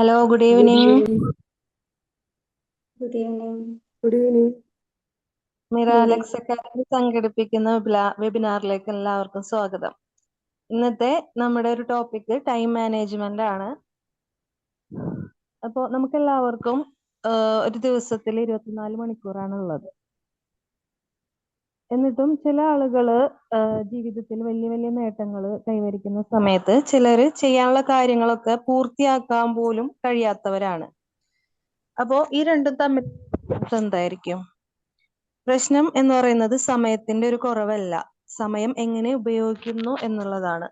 Hello, good Good evening. evening. Good evening. Good evening. മിറ Good Alex academy സംഘടിപ്പിക്കുന്ന വെബിനാറിലേക്ക് എല്ലാവർക്കും സ്വാഗതം. ഇന്നത്തെ നമ്മുടെ ഒരു ടോപ്പിക് ടൈം മാനേജ്മെന്റ് ആണ്. അപ്പോൾ നമുക്ക് എല്ലാവർക്കും ഒരു ദിവസത്തിൽ 24 മണിക്കൂറാണ് ഉള്ളത്. എന്നിട്ടും ചില ആളുകള് ജീവിതത്തിൽ വലിയ വലിയ നേട്ടങ്ങൾ കൈവരിക്കുന്ന സമയത്ത് ചിലര് ചെയ്യാനുള്ള കാര്യങ്ങളൊക്കെ പൂർത്തിയാക്കാൻ പോലും കഴിയാത്തവരാണ്. അപ്പോ ഈ രണ്ടും തമ്മിൽ എന്തായിരിക്കും? പ്രശ്നം എന്ന് പറയുന്നത് സമയത്തിന്റെ ഒരു കുറവല്ല, സമയം എങ്ങനെ ഉപയോഗിക്കുന്നു എന്നുള്ളതാണ്.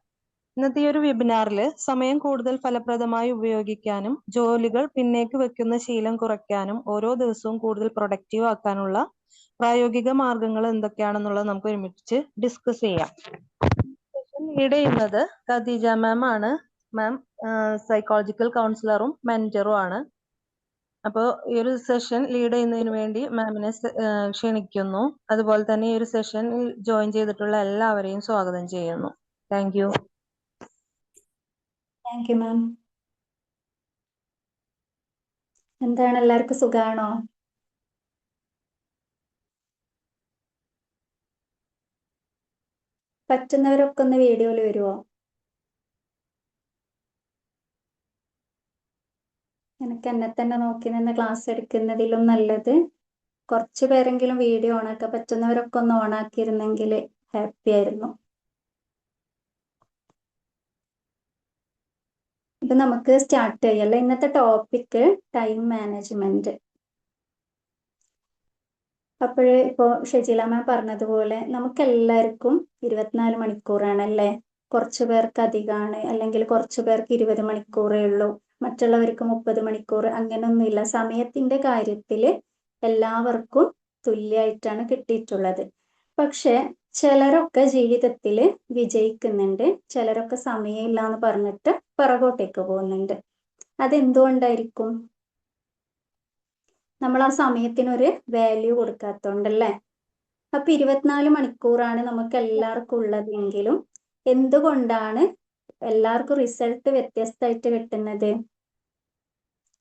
ഇന്നത്തെ ഈ ഒരു വെബിനാറിൽ സമയം കൂടുതൽ ഫലപ്രദമായി ഉപയോഗിക്കാനും ജോലികൾ പിന്നേക്ക് വെക്കുന്ന ശീലം കുറയ്ക്കാനും ഓരോ ദിവസവും കൂടുതൽ പ്രൊഡക്റ്റീവ് ആക്കാനുള്ള പ്രായോഗിക മാർഗങ്ങൾ എന്തൊക്കെയാണെന്നുള്ളത് നമുക്ക് ഒരുമിച്ച് ഡിസ്കസ് ചെയ്യാം. ലീഡ് ചെയ്യുന്നത് ഖദീജ മാം ആണ്. മാം സൈക്കോളജിക്കൽ കൗൺസിലറും മെന്ററും ആണ്. അപ്പോൾ ഈ ഒരു സെഷൻ ലീഡ് ചെയ്യുന്നതിന് വേണ്ടി മാമിനെ ക്ഷണിക്കുന്നു. അതുപോലെ തന്നെ ഈ ഒരു സെഷൻ ജോയിൻ ചെയ്തിട്ടുള്ള എല്ലാവരെയും സ്വാഗതം ചെയ്യുന്നു. Thank you. Thank you ma'am. എന്താണ്, എല്ലാവർക്കും സുഖാണോ? പറ്റുന്നവരൊക്കെ ഒന്ന് വീഡിയോയിൽ വരുമോ? എനിക്ക് എന്നെ തന്നെ നോക്കി നിന്ന് ക്ലാസ് എടുക്കുന്നതിലും നല്ലത് കുറച്ചു പേരെങ്കിലും വീഡിയോ ഓണാക്കാൻ പറ്റുന്നവരൊക്കെ ഒന്ന് ഓണാക്കിയിരുന്നെങ്കിൽ ഹാപ്പി ആയിരുന്നു. ഇത് നമുക്ക് സ്റ്റാർട്ട് ചെയ്യല്ലേ. ഇന്നത്തെ ടോപ്പിക് ടൈം മാനേജ്മെന്റ്. അപ്പോഴേ ഇപ്പോൾ ഷെജില മാം പറഞ്ഞതുപോലെ നമുക്ക് എല്ലാവർക്കും 24 മണിക്കൂറാണല്ലേ. കുറച്ചു പേർക്ക് അധികമാണ്, അല്ലെങ്കിൽ കുറച്ചു പേർക്ക് 20 മണിക്കൂറേ ഉള്ളൂ, മറ്റുള്ളവർക്ക് 30 മണിക്കൂർ. അങ്ങനെയൊന്നുമില്ല. സമയത്തിന്റെ കാര്യത്തിൽ എല്ലാവർക്കും തുല്യമായിട്ടാണ് കിട്ടിയിട്ടുള്ളത്. പക്ഷെ ചിലരൊക്കെ ജീവിതത്തിൽ വിജയിക്കുന്നുണ്ട്, ചിലരൊക്കെ സമയമില്ല എന്ന് പറഞ്ഞിട്ട് പിറകോട്ടേക്ക് പോകുന്നുണ്ട്. അതെന്തുകൊണ്ടായിരിക്കും? നമ്മൾ ആ സമയത്തിനൊരു വാല്യൂ കൊടുക്കാത്തോണ്ടല്ലേ. അപ്പൊ 24 മണിക്കൂറാണ് നമുക്ക് എല്ലാവർക്കും ഉള്ളതെങ്കിലും എന്തുകൊണ്ടാണ് എല്ലാവർക്കും റിസൾട്ട് വ്യത്യസ്തമായിട്ട് കിട്ടുന്നത്?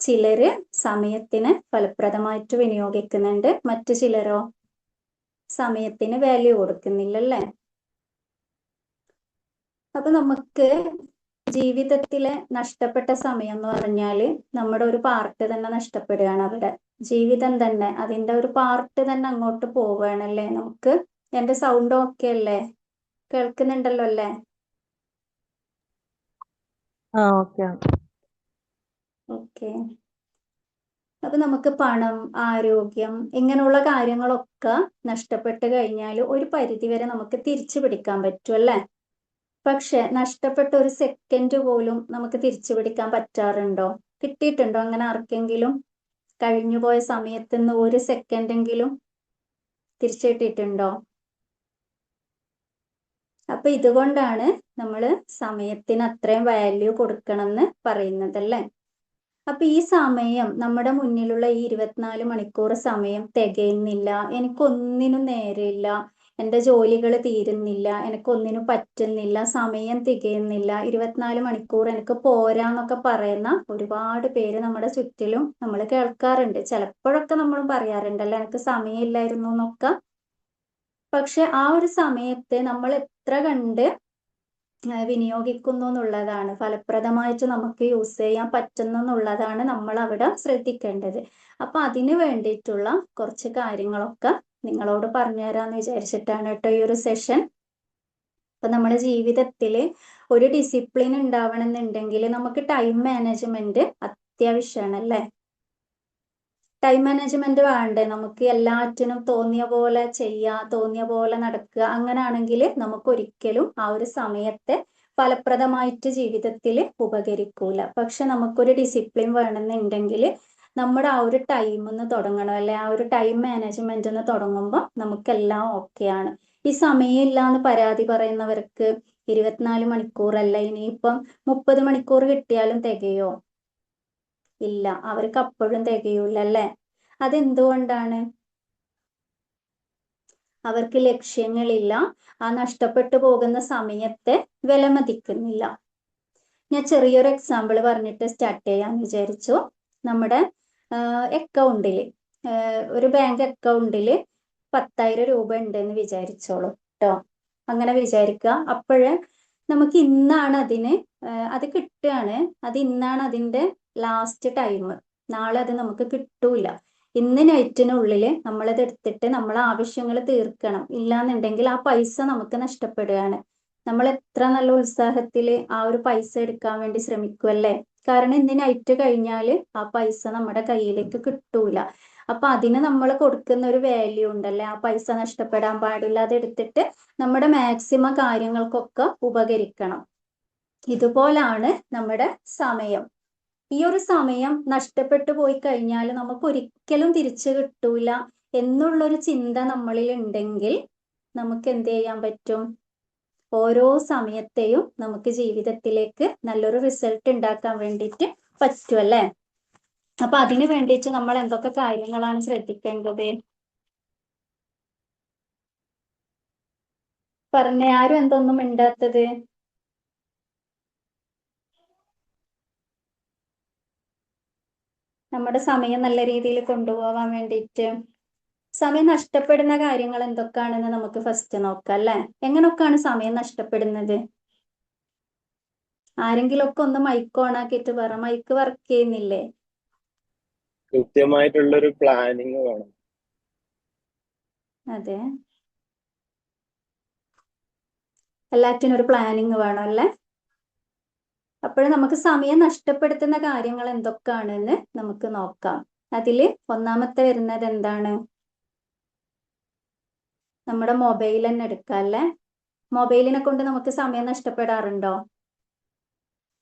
ചിലര് സമയത്തിന് ഫലപ്രദമായിട്ട് വിനിയോഗിക്കുന്നുണ്ട്, മറ്റു ചിലരോ സമയത്തിന് വാല്യൂ കൊടുക്കുന്നില്ലല്ലേ. അപ്പൊ നമുക്ക് ജീവിതത്തിലെ നഷ്ടപ്പെട്ട സമയം എന്ന് പറഞ്ഞാല് നമ്മുടെ ഒരു പാർട്ട് തന്നെ നഷ്ടപ്പെടുകയാണ്. അവിടെ ജീവിതം തന്നെ, അതിന്റെ ഒരു പാർട്ട് തന്നെ അങ്ങോട്ട് പോവുകയാണല്ലേ. നമുക്ക് എന്റെ സൗണ്ട് ഓക്കെ അല്ലേ? കേൾക്കുന്നുണ്ടല്ലോ അല്ലേ? ഓക്കെ. ഓക്കെ. അപ്പൊ നമുക്ക് പണം, ആരോഗ്യം ഇങ്ങനെയുള്ള കാര്യങ്ങളൊക്കെ നഷ്ടപ്പെട്ട് കഴിഞ്ഞാൽ ഒരു പരിധിവരെ നമുക്ക് തിരിച്ചു പിടിക്കാൻ പറ്റും അല്ലേ. പക്ഷെ നഷ്ടപ്പെട്ട ഒരു സെക്കൻഡ് പോലും നമുക്ക് തിരിച്ചു പിടിക്കാൻ പറ്റാറുണ്ടോ? കിട്ടിയിട്ടുണ്ടോ അങ്ങനെ ആർക്കെങ്കിലും? കഴിഞ്ഞുപോയ സമയത്ത് നിന്ന് ഒരു സെക്കൻഡെങ്കിലും തിരിച്ചു കിട്ടിയിട്ടുണ്ടോ? അപ്പൊ ഇതുകൊണ്ടാണ് നമ്മൾ സമയത്തിന് അത്രയും വാല്യൂ കൊടുക്കണം എന്ന് പറയുന്നത് അല്ലേ. അപ്പൊ ഈ സമയം, നമ്മുടെ മുന്നിലുള്ള ഈ 24 മണിക്കൂർ സമയം തികയുന്നില്ല, എനിക്കൊന്നിനും നേരമില്ല, എൻ്റെ ജോലികൾ തീരുന്നില്ല, എനിക്കൊന്നിനും പറ്റുന്നില്ല, സമയം തികയുന്നില്ല, 24 മണിക്കൂർ എനിക്ക് പോരാന്നൊക്കെ പറയുന്ന ഒരുപാട് പേര് നമ്മുടെ ചുറ്റിലും നമ്മൾ കേൾക്കാറുണ്ട്. ചിലപ്പോഴൊക്കെ നമ്മൾ പറയാറുണ്ടല്ലോ എനിക്ക് സമയമില്ലായിരുന്നു എന്നൊക്കെ. പക്ഷെ ആ ഒരു സമയത്തെ നമ്മൾ എത്ര കണ്ട് വിനിയോഗിക്കുന്നു എന്നുള്ളതാണ്, ഫലപ്രദമായിട്ട് നമുക്ക് യൂസ് ചെയ്യാൻ പറ്റുന്നു എന്നുള്ളതാണ് നമ്മൾ അവിടെ ശ്രദ്ധിക്കേണ്ടത്. അപ്പൊ അതിന് വേണ്ടിയിട്ടുള്ള കുറച്ച് കാര്യങ്ങളൊക്കെ നിങ്ങളോട് പറഞ്ഞു തരാന്ന് വിചാരിച്ചിട്ടാണ് കേട്ടോ ഈ ഒരു സെഷൻ. അപ്പൊ നമ്മുടെ ജീവിതത്തിൽ ഒരു ഡിസിപ്ലിൻ ഉണ്ടാവണമെന്നുണ്ടെങ്കിൽ നമുക്ക് ടൈം മാനേജ്മെന്റ് അത്യാവശ്യമാണ് അല്ലേ. ടൈം മാനേജ്മെന്റ് വേണ്ടേ? നമുക്ക് എല്ലാറ്റിനും തോന്നിയ പോലെ ചെയ്യുക, തോന്നിയ പോലെ നടക്കുക, അങ്ങനെയാണെങ്കിൽ നമുക്ക് ഒരിക്കലും ആ ഒരു സമയത്തെ ഫലപ്രദമായിട്ട് ജീവിതത്തിൽ ഉപകരിക്കൂല. പക്ഷെ നമുക്കൊരു ഡിസിപ്ലിൻ വേണമെന്നുണ്ടെങ്കിൽ നമ്മുടെ ആ ഒരു ടൈം ഒന്ന് തുടങ്ങണം അല്ലെ. ആ ഒരു ടൈം മാനേജ്മെന്റ് ഒന്ന് തുടങ്ങുമ്പോൾ നമുക്കെല്ലാം ഓക്കെയാണ്. ഈ സമയമില്ല എന്ന് പരാതി പറയുന്നവർക്ക് 24 മണിക്കൂറല്ല, ഇനിയിപ്പം 30 മണിക്കൂർ കിട്ടിയാലും തികയോ? ഇല്ല, അവർക്ക് അപ്പോഴും തികയൂല അല്ലേ. അതെന്തുകൊണ്ടാണ്? അവർക്ക് ലക്ഷ്യങ്ങളില്ല, ആ നഷ്ടപ്പെട്ടു പോകുന്ന സമയത്തെ വിലമതിക്കുന്നില്ല. ഞാൻ ചെറിയൊരു എക്സാമ്പിൾ പറഞ്ഞിട്ട് സ്റ്റാർട്ട് ചെയ്യാന്ന് വിചാരിച്ചു. നമ്മുടെ അക്കൗണ്ടിൽ ഒരു ബാങ്ക് അക്കൗണ്ടിൽ 10,000 രൂപ ഉണ്ടെന്ന് വിചാരിച്ചോളൂ കേട്ടോ. അങ്ങനെ വിചാരിക്കുക. അപ്പോഴ് നമുക്ക് ഇന്നാണ് അത് കിട്ടുകയാണ്. അത് ഇന്നാണ് അതിന്റെ ലാസ്റ്റ് ടൈം. നാളെ അത് നമുക്ക് കിട്ടൂല. ഇന്ന് നൈറ്റിനുള്ളിൽ നമ്മളത് എടുത്തിട്ട് നമ്മളെ ആവശ്യങ്ങൾ തീർക്കണം. ഇല്ലാന്നുണ്ടെങ്കിൽ ആ പൈസ നമുക്ക് നഷ്ടപ്പെടുകയാണ്. നമ്മൾ എത്ര നല്ല ഉത്സാഹത്തിൽ ആ ഒരു പൈസ എടുക്കാൻ വേണ്ടി ശ്രമിക്കുമല്ലേ. കാരണം ഇന്ന് നൈറ്റ് കഴിഞ്ഞാൽ ആ പൈസ നമ്മുടെ കയ്യിലേക്ക് കിട്ടൂല. അപ്പൊ അതിന് നമ്മൾ കൊടുക്കുന്ന ഒരു വാല്യൂ ഉണ്ടല്ലേ, ആ പൈസ നഷ്ടപ്പെടാൻ പാടില്ല. അത് എടുത്തിട്ട് നമ്മുടെ മാക്സിമം കാര്യങ്ങൾക്കൊക്കെ ഉപകരിക്കണം. ഇതുപോലാണ് നമ്മുടെ സമയം. ഈ ഒരു സമയം നഷ്ടപ്പെട്ടു പോയി കഴിഞ്ഞാൽ നമുക്ക് ഒരിക്കലും തിരിച്ചു കിട്ടൂല എന്നുള്ളൊരു ചിന്ത നമ്മളിൽ ഉണ്ടെങ്കിൽ നമുക്ക് എന്ത് ചെയ്യാൻ പറ്റും? ഓരോ സമയത്തെയും നമുക്ക് ജീവിതത്തിലേക്ക് നല്ലൊരു റിസൾട്ട് ഉണ്ടാക്കാൻ വേണ്ടിയിട്ട് പറ്റും അല്ലേ. അപ്പൊ അതിന് വേണ്ടിയിട്ട് നമ്മൾ എന്തൊക്കെ കാര്യങ്ങളാണ് ശ്രദ്ധിക്കേണ്ടത്? പറഞ്ഞ ആരും എന്തൊന്നും മിണ്ടാത്തത്? നമ്മുടെ സമയം നല്ല രീതിയിൽ കൊണ്ടുപോകാൻ വേണ്ടിയിട്ട് സമയം നഷ്ടപ്പെടുന്ന കാര്യങ്ങൾ എന്തൊക്കെയാണെന്ന് നമുക്ക് ഫസ്റ്റ് നോക്കാം അല്ലെ. എങ്ങനെയൊക്കെയാണ് സമയം നഷ്ടപ്പെടുന്നത്? ആരെങ്കിലും ഒക്കെ ഒന്ന് മൈക്ക് ഓൺ ആക്കിയിട്ട് പറ. മൈക്ക് വർക്ക് ചെയ്യുന്നില്ലേ? കൃത്യമായിട്ടുള്ളൊരു പ്ലാനിങ് വേണം. അതെ, എല്ലാറ്റിനും ഒരു പ്ലാനിങ് വേണം അല്ലേ. അപ്പോൾ നമുക്ക് സമയം നഷ്ടപ്പെടുത്തുന്ന കാര്യങ്ങൾ എന്തൊക്കെയാണെന്ന് നമുക്ക് നോക്കാം. അതില് ഒന്നാമത്തെ വരുന്നത് എന്താണ്? നമ്മുടെ മൊബൈൽ തന്നെ എടുക്കാം അല്ലെ. മൊബൈലിനെ കൊണ്ട് നമുക്ക് സമയം നഷ്ടപ്പെടാറുണ്ടോ?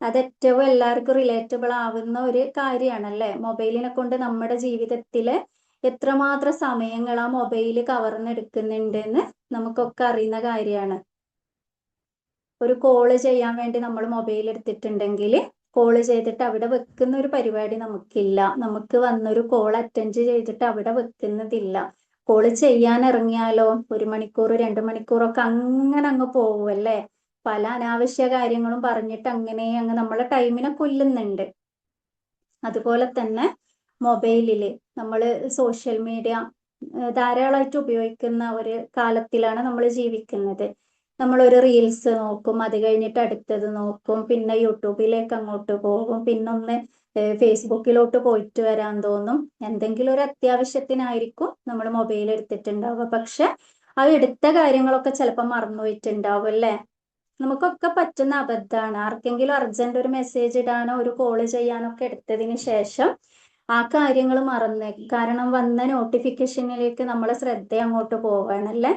അത് ഏറ്റവും എല്ലാവർക്കും റിലേറ്റബിൾ ആവുന്ന ഒരു കാര്യമാണല്ലേ. മൊബൈലിനെ കൊണ്ട് നമ്മുടെ ജീവിതത്തില് എത്രമാത്രം സമയങ്ങൾ ആ മൊബൈല് കവർന്നെടുക്കുന്നുണ്ടെന്ന് നമുക്കൊക്കെ അറിയുന്ന കാര്യമാണ്. ഒരു കോള് ചെയ്യാൻ വേണ്ടി നമ്മൾ മൊബൈൽ എടുത്തിട്ടുണ്ടെങ്കിൽ കോള് ചെയ്തിട്ട് അവിടെ വെക്കുന്ന ഒരു പരിപാടി നമുക്കില്ല. നമുക്ക് വന്നൊരു കോൾ അറ്റൻഡ് ചെയ്തിട്ട് അവിടെ വെക്കുന്നതില്ല. കോള് ചെയ്യാൻ ഇറങ്ങിയാലോ 1 മണിക്കൂർ 2 മണിക്കൂറൊക്കെ അങ്ങനെ അങ്ങ് പോവുമല്ലേ. പല അനാവശ്യ കാര്യങ്ങളും പറഞ്ഞിട്ട് അങ്ങനെ അങ്ങ് നമ്മളെ ടൈമിനെ കൊല്ലുന്നുണ്ട്. അതുപോലെ തന്നെ മൊബൈലില് നമ്മൾ സോഷ്യൽ മീഡിയ ധാരാളമായിട്ട് ഉപയോഗിക്കുന്ന ഒരു കാലത്തിലാണ് നമ്മൾ ജീവിക്കുന്നത്. നമ്മളൊരു റീൽസ് നോക്കും, അത് കഴിഞ്ഞിട്ട് അടുത്തത് നോക്കും, പിന്നെ യൂട്യൂബിലേക്ക് അങ്ങോട്ട് പോകും, പിന്നൊന്ന് ഫേസ്ബുക്കിലോട്ട് പോയിട്ട് വരാൻ തോന്നും. എന്തെങ്കിലും ഒരു അത്യാവശ്യത്തിനായിരിക്കും നമ്മൾ മൊബൈൽ എടുത്തിട്ടുണ്ടാവുക. പക്ഷെ ആ എടുത്ത കാര്യങ്ങളൊക്കെ ചിലപ്പോൾ മറന്നുപോയിട്ടുണ്ടാവും അല്ലേ. നമുക്കൊക്കെ പറ്റുന്ന അബദ്ധമാണ്. ആർക്കെങ്കിലും അർജന്റ് ഒരു മെസ്സേജ് ഇടാനോ ഒരു കോള് ചെയ്യാനോ ഒക്കെ എടുത്തതിന് ശേഷം ആ കാര്യങ്ങൾ മറന്ന്, കാരണം വന്ന നോട്ടിഫിക്കേഷനിലേക്ക് നമ്മളെ ശ്രദ്ധ അങ്ങോട്ട് പോവാണല്ലേ.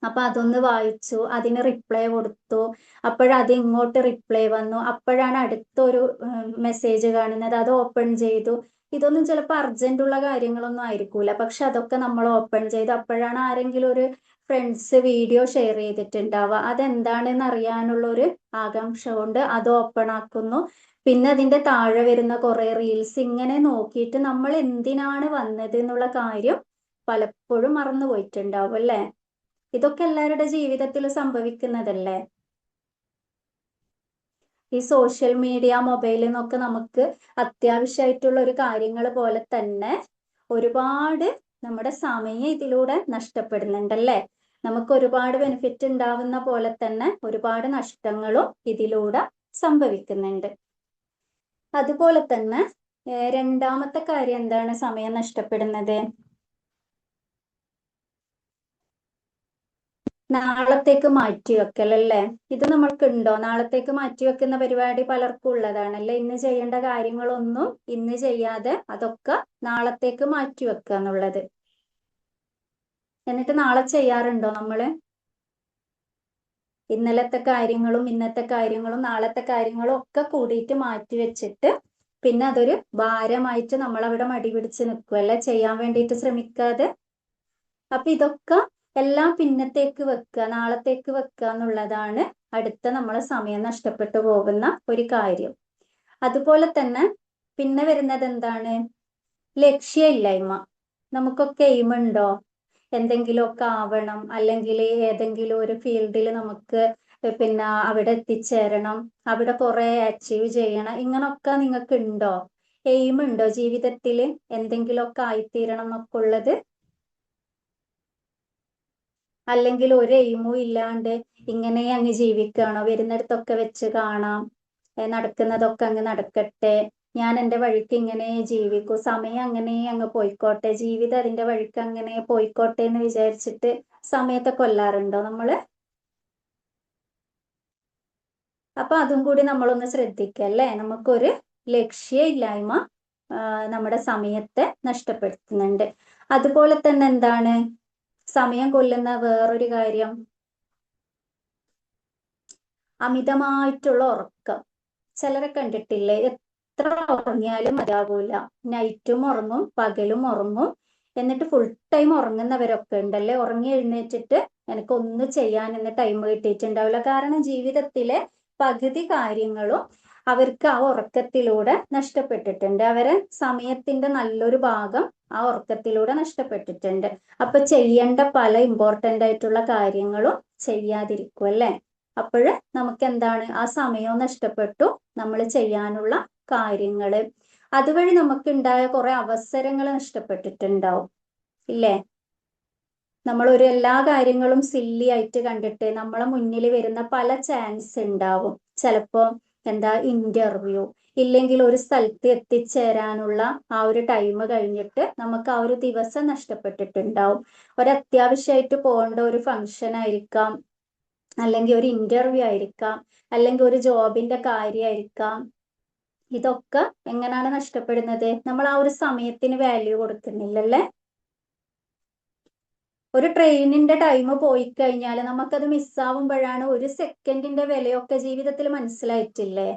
അപ്പൊ അതൊന്ന് വായിച്ചു, അതിന് റിപ്ലൈ കൊടുത്തു, അപ്പോഴത് ഇങ്ങോട്ട് റിപ്ലൈ വന്നു, അപ്പോഴാണ് അടുത്തൊരു മെസ്സേജ് കാണുന്നത്, അത് ഓപ്പൺ ചെയ്തു. ഇതൊന്നും ചിലപ്പോൾ അർജന്റുള്ള കാര്യങ്ങളൊന്നും ആയിരിക്കൂല. പക്ഷെ അതൊക്കെ നമ്മൾ ഓപ്പൺ ചെയ്തു. അപ്പോഴാണ് ആരെങ്കിലും ഒരു ഫ്രണ്ട്സ് വീഡിയോ ഷെയർ ചെയ്തിട്ടുണ്ടാവുക. അതെന്താണെന്ന് അറിയാനുള്ള ഒരു ആകാംക്ഷ കൊണ്ട് അത് ഓപ്പൺ ആക്കുന്നു. പിന്നെ അതിന്റെ താഴെ വരുന്ന കുറെ റീൽസ് ഇങ്ങനെ നോക്കിയിട്ട് നമ്മൾ എന്തിനാണ് വന്നത് എന്നുള്ള കാര്യം പലപ്പോഴും മറന്നു പോയിട്ടുണ്ടാവും അല്ലേ. ഇതൊക്കെ എല്ലാവരുടെ ജീവിതത്തിൽ സംഭവിക്കുന്നതല്ലേ. ഈ സോഷ്യൽ മീഡിയ മൊബൈലിൽ നിന്നൊക്കെ നമുക്ക് അത്യാവശ്യമായിട്ടുള്ള ഒരു കാര്യങ്ങൾ പോലെ തന്നെ ഒരുപാട് നമ്മുടെ സമയം ഇതിലൂടെ നഷ്ടപ്പെടുന്നുണ്ടല്ലേ. നമുക്ക് ഒരുപാട് ബെനിഫിറ്റ് ഉണ്ടാവുന്ന പോലെ തന്നെ ഒരുപാട് നഷ്ടങ്ങളും ഇതിലൂടെ സംഭവിക്കുന്നുണ്ട്. അതുപോലെ തന്നെ രണ്ടാമത്തെ കാര്യം എന്താണ് സമയം നഷ്ടപ്പെടുന്നത്? നാളത്തേക്ക് മാറ്റിവെക്കൽ അല്ലേ. ഇത് നമ്മൾക്കുണ്ടോ? നാളത്തേക്ക് മാറ്റിവെക്കുന്ന പരിപാടി പലർക്കും ഉള്ളതാണല്ലേ. ഇന്ന് ചെയ്യേണ്ട കാര്യങ്ങളൊന്നും ഇന്ന് ചെയ്യാതെ അതൊക്കെ നാളത്തേക്ക് മാറ്റിവെക്കുക എന്നുള്ളത്. എന്നിട്ട് നാളെ ചെയ്യാറുണ്ടോ നമ്മള്? ഇന്നലത്തെ കാര്യങ്ങളും ഇന്നത്തെ കാര്യങ്ങളും നാളത്തെ കാര്യങ്ങളും ഒക്കെ കൂടിയിട്ട് മാറ്റി വെച്ചിട്ട് പിന്നെ അതൊരു ഭാരമായിട്ട് നമ്മൾ അവിടെ മടി പിടിച്ച് നിൽക്കുമല്ലേ, ചെയ്യാൻ വേണ്ടിയിട്ട് ശ്രമിക്കാതെ. അപ്പൊ ഇതൊക്കെ എല്ലാം പിന്നത്തേക്ക് വെക്കുക, നാളത്തേക്ക് വെക്കുക എന്നുള്ളതാണ് അടുത്ത നമ്മളെ സമയം നഷ്ടപ്പെട്ടു പോകുന്ന ഒരു കാര്യം. അതുപോലെ തന്നെ പിന്നെ വരുന്നത് എന്താണ്? ലക്ഷ്യമില്ലായ്മ. നമുക്കൊക്കെ എയിമുണ്ടോ? എന്തെങ്കിലുമൊക്കെ ആവണം, അല്ലെങ്കിൽ ഏതെങ്കിലും ഒരു ഫീൽഡിൽ നമുക്ക് പിന്നെ അവിടെ എത്തിച്ചേരണം, അവിടെ കുറെ അച്ചീവ് ചെയ്യണം, ഇങ്ങനൊക്കെ നിങ്ങൾക്ക് ഉണ്ടോ? എയിം ഉണ്ടോ ജീവിതത്തിൽ എന്തെങ്കിലുമൊക്കെ ആയിത്തീരണം എന്നൊക്കെ ഉള്ളത്? അല്ലെങ്കിൽ ഒരു എയിമും ഇല്ലാണ്ട് ഇങ്ങനെ അങ്ങ് ജീവിക്കുകയാണോ? വരുന്നിടത്തൊക്കെ വെച്ച് കാണാം, നടക്കുന്നതൊക്കെ അങ്ങ് നടക്കട്ടെ, ഞാൻ എൻ്റെ വഴിക്ക് ഇങ്ങനെ ജീവിക്കൂ, സമയം അങ്ങനെ അങ്ങ് പോയിക്കോട്ടെ, ജീവിതം അതിൻ്റെ വഴിക്ക് അങ്ങനെ പോയിക്കോട്ടെ എന്ന് വിചാരിച്ചിട്ട് സമയത്തെ കൊല്ലാറുണ്ടോ നമ്മള്? അപ്പൊ അതും കൂടി നമ്മളൊന്ന് ശ്രദ്ധിക്കുക അല്ലേ. നമുക്കൊരു ലക്ഷ്യമില്ലായ്മ നമ്മുടെ സമയത്തെ നഷ്ടപ്പെടുത്തുന്നുണ്ട്. അതുപോലെ തന്നെ എന്താണ് സമയം കൊല്ലുന്ന വേറൊരു കാര്യം? അമിതമായിട്ടുള്ള ഉറക്കം. ചിലരെ കണ്ടിട്ടില്ലേ, എത്ര ഉറങ്ങിയാലും മതിയാകൂല, നൈറ്റും ഉറങ്ങും പകലും ഉറങ്ങും, എന്നിട്ട് ഫുൾ ടൈം ഉറങ്ങുന്നവരൊക്കെ ഉണ്ടല്ലേ. ഉറങ്ങി എഴുന്നേറ്റിട്ട് എനിക്കൊന്നും ചെയ്യാൻ ഇന്ന് ടൈം കിട്ടിയിട്ടുണ്ടാവില്ല. കാരണം ജീവിതത്തിലെ പകുതി കാര്യങ്ങളും അവർക്ക് ആ ഉറക്കത്തിലൂടെ നഷ്ടപ്പെട്ടിട്ടുണ്ട്. അവരെ സമയത്തിന്റെ നല്ലൊരു ഭാഗം ആ ഉറക്കത്തിലൂടെ നഷ്ടപ്പെട്ടിട്ടുണ്ട്. അപ്പൊ ചെയ്യേണ്ട പല ഇമ്പോർട്ടന്റ് ആയിട്ടുള്ള കാര്യങ്ങളും ചെയ്യാതിരിക്കും അല്ലേ. അപ്പോൾ നമുക്ക് എന്താണ്, ആ സമയവും നഷ്ടപ്പെട്ടു, നമ്മൾ ചെയ്യാനുള്ള കാര്യങ്ങള്, അതുവഴി നമുക്ക് ഉണ്ടായ കുറെ അവസരങ്ങൾ നഷ്ടപ്പെട്ടിട്ടുണ്ടാവും ഇല്ലേ. നമ്മളൊരു എല്ലാ കാര്യങ്ങളും സില്ലി ആയിട്ട് കണ്ടിട്ട് നമ്മളെ മുന്നിൽ വരുന്ന പല ചാൻസ് ഉണ്ടാവും. ചിലപ്പോ ഇന്റർവ്യൂ, ഇല്ലെങ്കിൽ ഒരു സ്ഥലത്ത് എത്തിച്ചേരാനുള്ള ആ ഒരു ടൈം കഴിഞ്ഞിട്ട് നമുക്ക് ആ ഒരു ദിവസം നഷ്ടപ്പെട്ടിട്ടുണ്ടാവും. ഒരു അത്യാവശ്യമായിട്ട് പോകേണ്ട ഒരു ഫംഗ്ഷൻ ആയിരിക്കാം, അല്ലെങ്കിൽ ഒരു ഇന്റർവ്യൂ ആയിരിക്കാം, അല്ലെങ്കിൽ ഒരു ജോബിന്റെ കാര്യമായിരിക്കാം. ഇതൊക്കെ എങ്ങനെയാണ് നഷ്ടപ്പെടുന്നത്? നമ്മൾ ആ ഒരു സമയത്തിന് വാല്യൂ കൊടുക്കുന്നില്ലല്ലേ. ഒരു ട്രെയിനിന്റെ ടൈം പോയി കഴിഞ്ഞാൽ നമുക്കത് മിസ്സാവുമ്പോഴാണ് ഒരു സെക്കൻഡിന്റെ വിലയൊക്കെ ജീവിതത്തിൽ മനസ്സിലായിട്ടില്ലേ.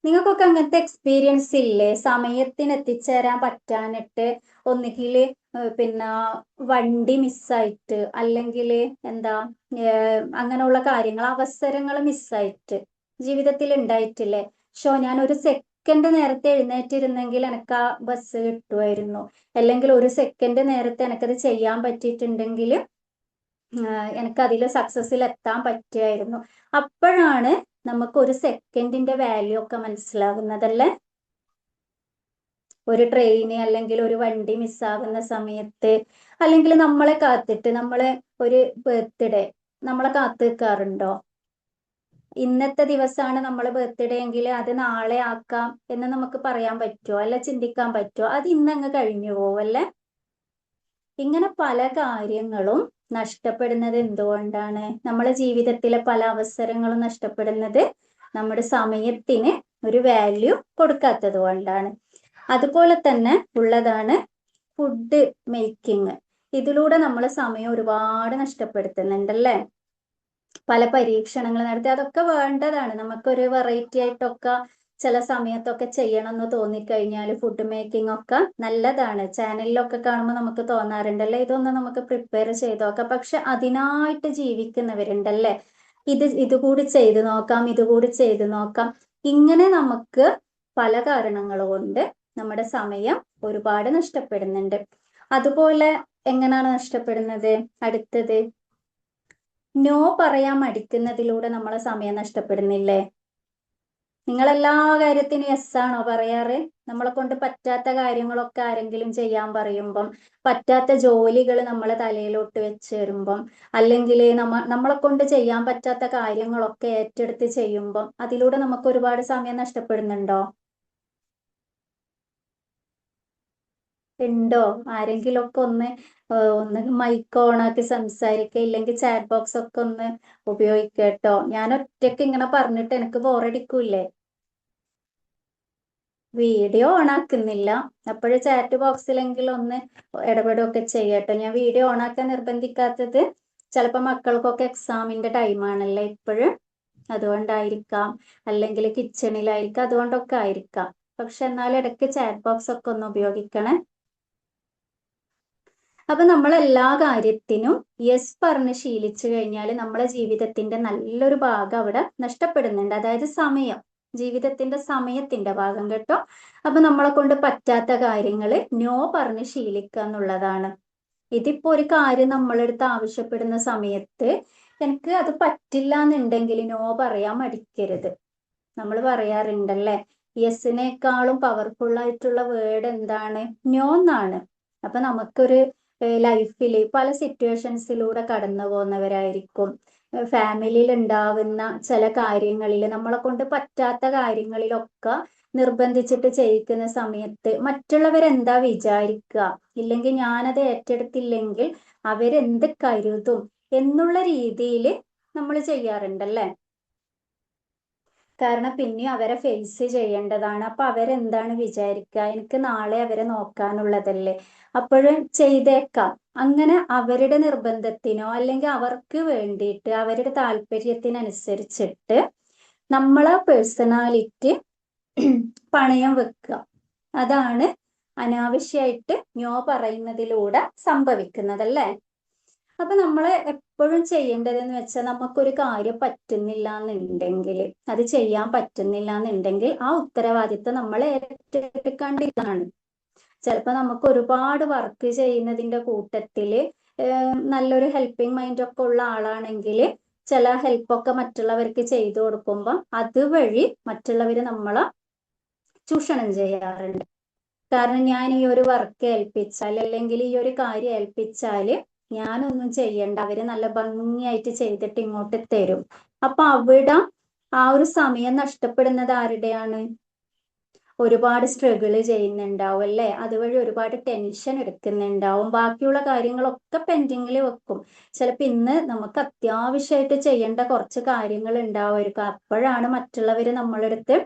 നിങ്ങൾക്കൊക്കെ അങ്ങനത്തെ എക്സ്പീരിയൻസ് ഇല്ലേ? സമയത്തിന് എത്തിച്ചേരാൻ പറ്റാനിട്ട് ഒന്നുകിൽ പിന്നെ വണ്ടി മിസ്സായിട്ട്, അല്ലെങ്കിൽ അങ്ങനെയുള്ള കാര്യങ്ങൾ, അവസരങ്ങൾ മിസ്സായിട്ട് ജീവിതത്തിൽ ഉണ്ടായിട്ടില്ലേ? ഞാൻ ഒരു സെക്കൻഡ് നേരത്തെ എഴുന്നേറ്റിരുന്നെങ്കിൽ എനിക്ക് ആ ബസ് കിട്ടുമായിരുന്നു, അല്ലെങ്കിൽ ഒരു സെക്കൻഡ് നേരത്തെ എനിക്കത് ചെയ്യാൻ പറ്റിയിട്ടുണ്ടെങ്കിൽ എനിക്കതിൽ സക്സസിൽ എത്താൻ പറ്റുമായിരുന്നു. അപ്പോഴാണ് നമുക്ക് ഒരു സെക്കൻഡിന്റെ വാല്യൂ ഒക്കെ മനസ്സിലാകുന്നതല്ലേ. ഒരു ട്രെയിന് അല്ലെങ്കിൽ ഒരു വണ്ടി മിസ്സാകുന്ന സമയത്ത്, അല്ലെങ്കിൽ നമ്മളെ കാത്തിട്ട്, നമ്മളെ ഒരു ബർത്ത്ഡേ നമ്മളെ കാത്തു നിൽക്കാറുണ്ടോ? ഇന്നത്തെ ദിവസമാണ് നമ്മളെ ബർത്ത്ഡേ എങ്കിൽ അത് നാളെ ആക്കാം എന്ന് നമുക്ക് പറയാൻ പറ്റുമോ? അല്ല ചിന്തിക്കാൻ പറ്റുമോ? അത് ഇന്നങ്ങ് കഴിഞ്ഞു പോവല്ലേ. ഇങ്ങനെ പല കാര്യങ്ങളും നഷ്ടപ്പെടുന്നത് എന്തുകൊണ്ടാണ്? നമ്മളെ ജീവിതത്തിലെ പല അവസരങ്ങളും നഷ്ടപ്പെടുന്നത് നമ്മുടെ സമയത്തിന് ഒരു വാല്യൂ കൊടുക്കാത്തത് കൊണ്ടാണ്. അതുപോലെ തന്നെ ഉള്ളതാണ് ഫുഡ് മേക്കിംഗ്. ഇതിലൂടെ നമ്മൾ സമയം ഒരുപാട് നഷ്ടപ്പെടുത്തുന്നുണ്ടല്ലേ. പല പരീക്ഷണങ്ങൾ നടത്തി, അതൊക്കെ വേണ്ടതാണ്. നമുക്കൊരു വെറൈറ്റി ആയിട്ടൊക്കെ ചില സമയത്തൊക്കെ ചെയ്യണം എന്ന് തോന്നിക്കഴിഞ്ഞാൽ ഫുഡ് മേക്കിംഗ് ഒക്കെ നല്ലതാണ്. ചാനലിലൊക്കെ കാണുമ്പോൾ നമുക്ക് തോന്നാറുണ്ടല്ലേ, ഇതൊന്ന് നമുക്ക് പ്രിപ്പയർ ചെയ്തോക്കാം. പക്ഷെ അതിനായിട്ട് ജീവിക്കുന്നവരുണ്ടല്ലേ, ഇതുകൂടി ചെയ്തു നോക്കാം, ഇതുകൂടി ചെയ്തു നോക്കാം. ഇങ്ങനെ നമുക്ക് പല കാരണങ്ങൾ കൊണ്ട് നമ്മുടെ സമയം ഒരുപാട് നഷ്ടപ്പെടുന്നുണ്ട്. അതുപോലെ എങ്ങനെയാണ് നഷ്ടപ്പെടുന്നത്? അടുത്തത്, നോ പറയാൻ മടിക്കുന്നതിലൂടെ നമ്മളെ സമയം നഷ്ടപ്പെടുന്നില്ലേ. നിങ്ങളെല്ലാ കാര്യത്തിനും യെസ് ആണോ പറയാറ്? നമ്മളെ കൊണ്ട് പറ്റാത്ത കാര്യങ്ങളൊക്കെ ആരെങ്കിലും ചെയ്യാൻ പറയുമ്പം, പറ്റാത്ത ജോലികൾ നമ്മളെ തലയിലോട്ട് വെച്ച് തരുമ്പം, അല്ലെങ്കിൽ നമ്മളെ കൊണ്ട് ചെയ്യാൻ പറ്റാത്ത കാര്യങ്ങളൊക്കെ ഏറ്റെടുത്ത് ചെയ്യുമ്പം, അതിലൂടെ നമുക്ക് ഒരുപാട് സമയം നഷ്ടപ്പെടുന്നുണ്ടോ? ഉണ്ടോ? ആരെങ്കിലും ഒക്കെ ഒന്ന് മൈക്ക് ഓണാക്കി സംസാരിക്കുക, ഇല്ലെങ്കിൽ ചാറ്റ് ബോക്സ് ഒക്കെ ഒന്ന് ഉപയോഗിക്കട്ടോ. ഞാൻ ഒറ്റയ്ക്ക് ഇങ്ങനെ പറഞ്ഞിട്ട് എനിക്ക് ബോറടിക്കൂലേ? വീഡിയോ ഓണാക്കുന്നില്ല, അപ്പോഴും ചാറ്റ് ബോക്സിലെങ്കിലും ഒന്ന് ഇടപെടുകയൊക്കെ ചെയ്യട്ടോ. ഞാൻ വീഡിയോ ഓണാക്കാൻ നിർബന്ധിക്കാത്തത് ചിലപ്പോൾ മക്കൾക്കൊക്കെ എക്സാമിന്റെ ടൈമാണല്ലേ ഇപ്പോഴും, അതുകൊണ്ടായിരിക്കാം, അല്ലെങ്കിൽ കിച്ചണിലായിരിക്കാം, അതുകൊണ്ടൊക്കെ ആയിരിക്കാം. പക്ഷെ എന്നാലും ഇടയ്ക്ക് ചാറ്റ് ബോക്സ് ഒക്കെ ഒന്ന് ഉപയോഗിക്കണേ. അപ്പൊ നമ്മൾ എല്ലാ കാര്യത്തിനും യെസ് പറഞ്ഞ് ശീലിച്ചു കഴിഞ്ഞാൽ നമ്മളെ ജീവിതത്തിന്റെ നല്ലൊരു ഭാഗം അവിടെ നഷ്ടപ്പെടുന്നുണ്ട്. അതായത് സമയം, ജീവിതത്തിന്റെ സമയത്തിന്റെ ഭാഗം കേട്ടോ. അപ്പൊ നമ്മളെ കൊണ്ട് പറ്റാത്ത കാര്യങ്ങള് നോ പറഞ്ഞ് ശീലിക്കുക എന്നുള്ളതാണ്. ഇതിപ്പോ ഒരു കാര്യം നമ്മളെടുത്ത് ആവശ്യപ്പെടുന്ന സമയത്ത് എനിക്ക് അത് പറ്റില്ല എന്നുണ്ടെങ്കിൽ നോ പറയാൻ മടിക്കരുത്. നമ്മൾ പറയാറുണ്ടല്ലേ, യെസിനേക്കാളും പവർഫുൾ ആയിട്ടുള്ള വേർഡ് എന്താണ്? നോ എന്നാണ്. അപ്പൊ നമുക്കൊരു ലൈഫിൽ പല സിറ്റുവേഷൻസിലൂടെ കടന്നു പോകുന്നവരായിരിക്കും. ഫാമിലിയിൽ ഉണ്ടാവുന്ന ചില കാര്യങ്ങളിൽ, നമ്മളെ കൊണ്ട് പറ്റാത്ത കാര്യങ്ങളിലൊക്കെ നിർബന്ധിച്ചിട്ട് ചെയ്യിക്കുന്ന സമയത്ത് മറ്റുള്ളവരെന്താ വിചാരിക്കുക, ഇല്ലെങ്കിൽ ഞാനത് ഏറ്റെടുത്തില്ലെങ്കിൽ അവരെന്ത് കരുതും എന്നുള്ള രീതിയിൽ നമ്മൾ ചെയ്യാറുണ്ടല്ലേ. കാരണം പിന്നെയും അവരെ ഫേസ് ചെയ്യേണ്ടതാണ്. അപ്പൊ അവരെന്താണ് വിചാരിക്കുക, എനിക്ക് നാളെ അവരെ നോക്കാനുള്ളതല്ലേ, അപ്പോഴും ചെയ്തേക്കാം. അങ്ങനെ അവരുടെ നിർബന്ധത്തിനോ അല്ലെങ്കിൽ അവർക്ക് വേണ്ടിയിട്ട് അവരുടെ താല്പര്യത്തിനനുസരിച്ചിട്ട് നമ്മളെ പേഴ്സണാലിറ്റി പണയം വെക്കുക. അതാണ് അനാവശ്യമായിട്ട് നോ പറയുന്നതിലൂടെ സംഭവിക്കുന്നതല്ലേ. അപ്പൊ നമ്മൾ എപ്പോഴും ചെയ്യേണ്ടതെന്ന് വെച്ചാൽ, നമുക്കൊരു കാര്യം പറ്റുന്നില്ല എന്നുണ്ടെങ്കിൽ, അത് ചെയ്യാൻ പറ്റുന്നില്ല എന്നുണ്ടെങ്കിൽ ആ ഉത്തരവാദിത്തം നമ്മൾ ഏറ്റെടുക്കേണ്ടതാണ്. ചിലപ്പോൾ നമുക്ക് ഒരുപാട് വർക്ക് ചെയ്യുന്നതിന്റെ കൂട്ടത്തില് നല്ലൊരു ഹെൽപ്പിംഗ് മൈൻഡ് ഒക്കെ ഉള്ള ആളാണെങ്കിൽ ചില ഹെൽപ്പൊക്കെ മറ്റുള്ളവർക്ക് ചെയ്തു കൊടുക്കുമ്പോൾ അതുവഴി മറ്റുള്ളവർ നമ്മളെ ചൂഷണം ചെയ്യാറുണ്ട്. കാരണം ഞാൻ ഈ ഒരു വർക്ക് ഏൽപ്പിച്ചാൽ അല്ലെങ്കിൽ ഈ ഒരു കാര്യം ഏൽപ്പിച്ചാൽ ഞാനൊന്നും ചെയ്യണ്ട, അവര് നല്ല ഭംഗിയായിട്ട് ചെയ്തിട്ട് ഇങ്ങോട്ട് തരും. അപ്പൊ അവിടെ ആ ഒരു സമയം നഷ്ടപ്പെടുന്നത് ആരുടെയാണ്? ഒരുപാട് സ്ട്രഗിൾ ചെയ്യുന്നുണ്ടാവും അല്ലേ, അതുവഴി ഒരുപാട് ടെൻഷൻ എടുക്കുന്നുണ്ടാവും, ബാക്കിയുള്ള കാര്യങ്ങളൊക്കെ പെൻഡിങ്ങിൽ വെക്കും. ചിലപ്പോൾ ഇന്ന് നമുക്ക് അത്യാവശ്യമായിട്ട് ചെയ്യേണ്ട കുറച്ച് കാര്യങ്ങൾ ഉണ്ടാവുമായിരിക്കും. അപ്പോഴാണ് മറ്റുള്ളവർ നമ്മളെടുത്ത്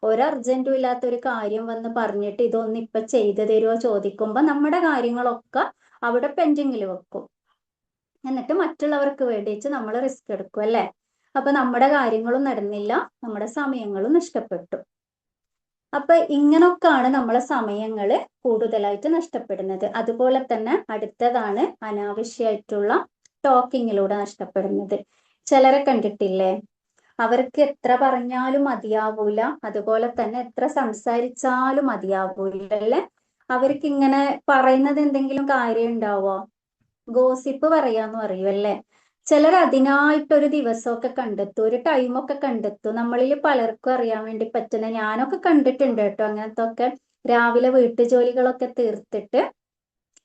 ഒരു അർജന്റും ഇല്ലാത്ത ഒരു കാര്യം വന്ന് പറഞ്ഞിട്ട് ഇതൊന്ന് ഇപ്പൊ ചെയ്തു തരുമോ ചോദിക്കുമ്പോൾ നമ്മുടെ കാര്യങ്ങളൊക്കെ അവിടെ പെൻഡിങ്ങിൽ വെക്കും. എന്നിട്ട് മറ്റുള്ളവർക്ക് വേണ്ടിയിട്ട് നമ്മൾ റിസ്ക് എടുക്കും അല്ലേ. അപ്പൊ നമ്മുടെ കാര്യങ്ങളും നടന്നില്ല, നമ്മുടെ സമയങ്ങളും നഷ്ടപ്പെട്ടു. അപ്പൊ ഇങ്ങനൊക്കെയാണ് നമ്മളെ സമയങ്ങൾ കൂടുതലായിട്ട് നഷ്ടപ്പെടുന്നത്. അതുപോലെ തന്നെ അടുത്തതാണ് അനാവശ്യമായിട്ടുള്ള ടോക്കിങ്ങിലൂടെ നഷ്ടപ്പെടുന്നത്. ചിലരെ കണ്ടിട്ടില്ലേ, അവർക്ക് എത്ര പറഞ്ഞാലും മതിയാവൂല, അതുപോലെ തന്നെ എത്ര സംസാരിച്ചാലും മതിയാവൂല അല്ലെ. അവർക്ക് ഇങ്ങനെ പറയുന്നത് എന്തെങ്കിലും കാര്യം ഉണ്ടാവോ? ഗോസിപ്പ് പറയാന്ന് പറയും അല്ലേ. ചിലർ അതിനായിട്ടൊരു ദിവസമൊക്കെ കണ്ടെത്തും, ഒരു ടൈമൊക്കെ കണ്ടെത്തും. നമ്മളിൽ പലർക്കും അറിയാൻ വേണ്ടി പറ്റുന്ന, ഞാനൊക്കെ കണ്ടിട്ടുണ്ട് കേട്ടോ അങ്ങനത്തെ ഒക്കെ. രാവിലെ വീട്ടുജോലികളൊക്കെ തീർത്തിട്ട്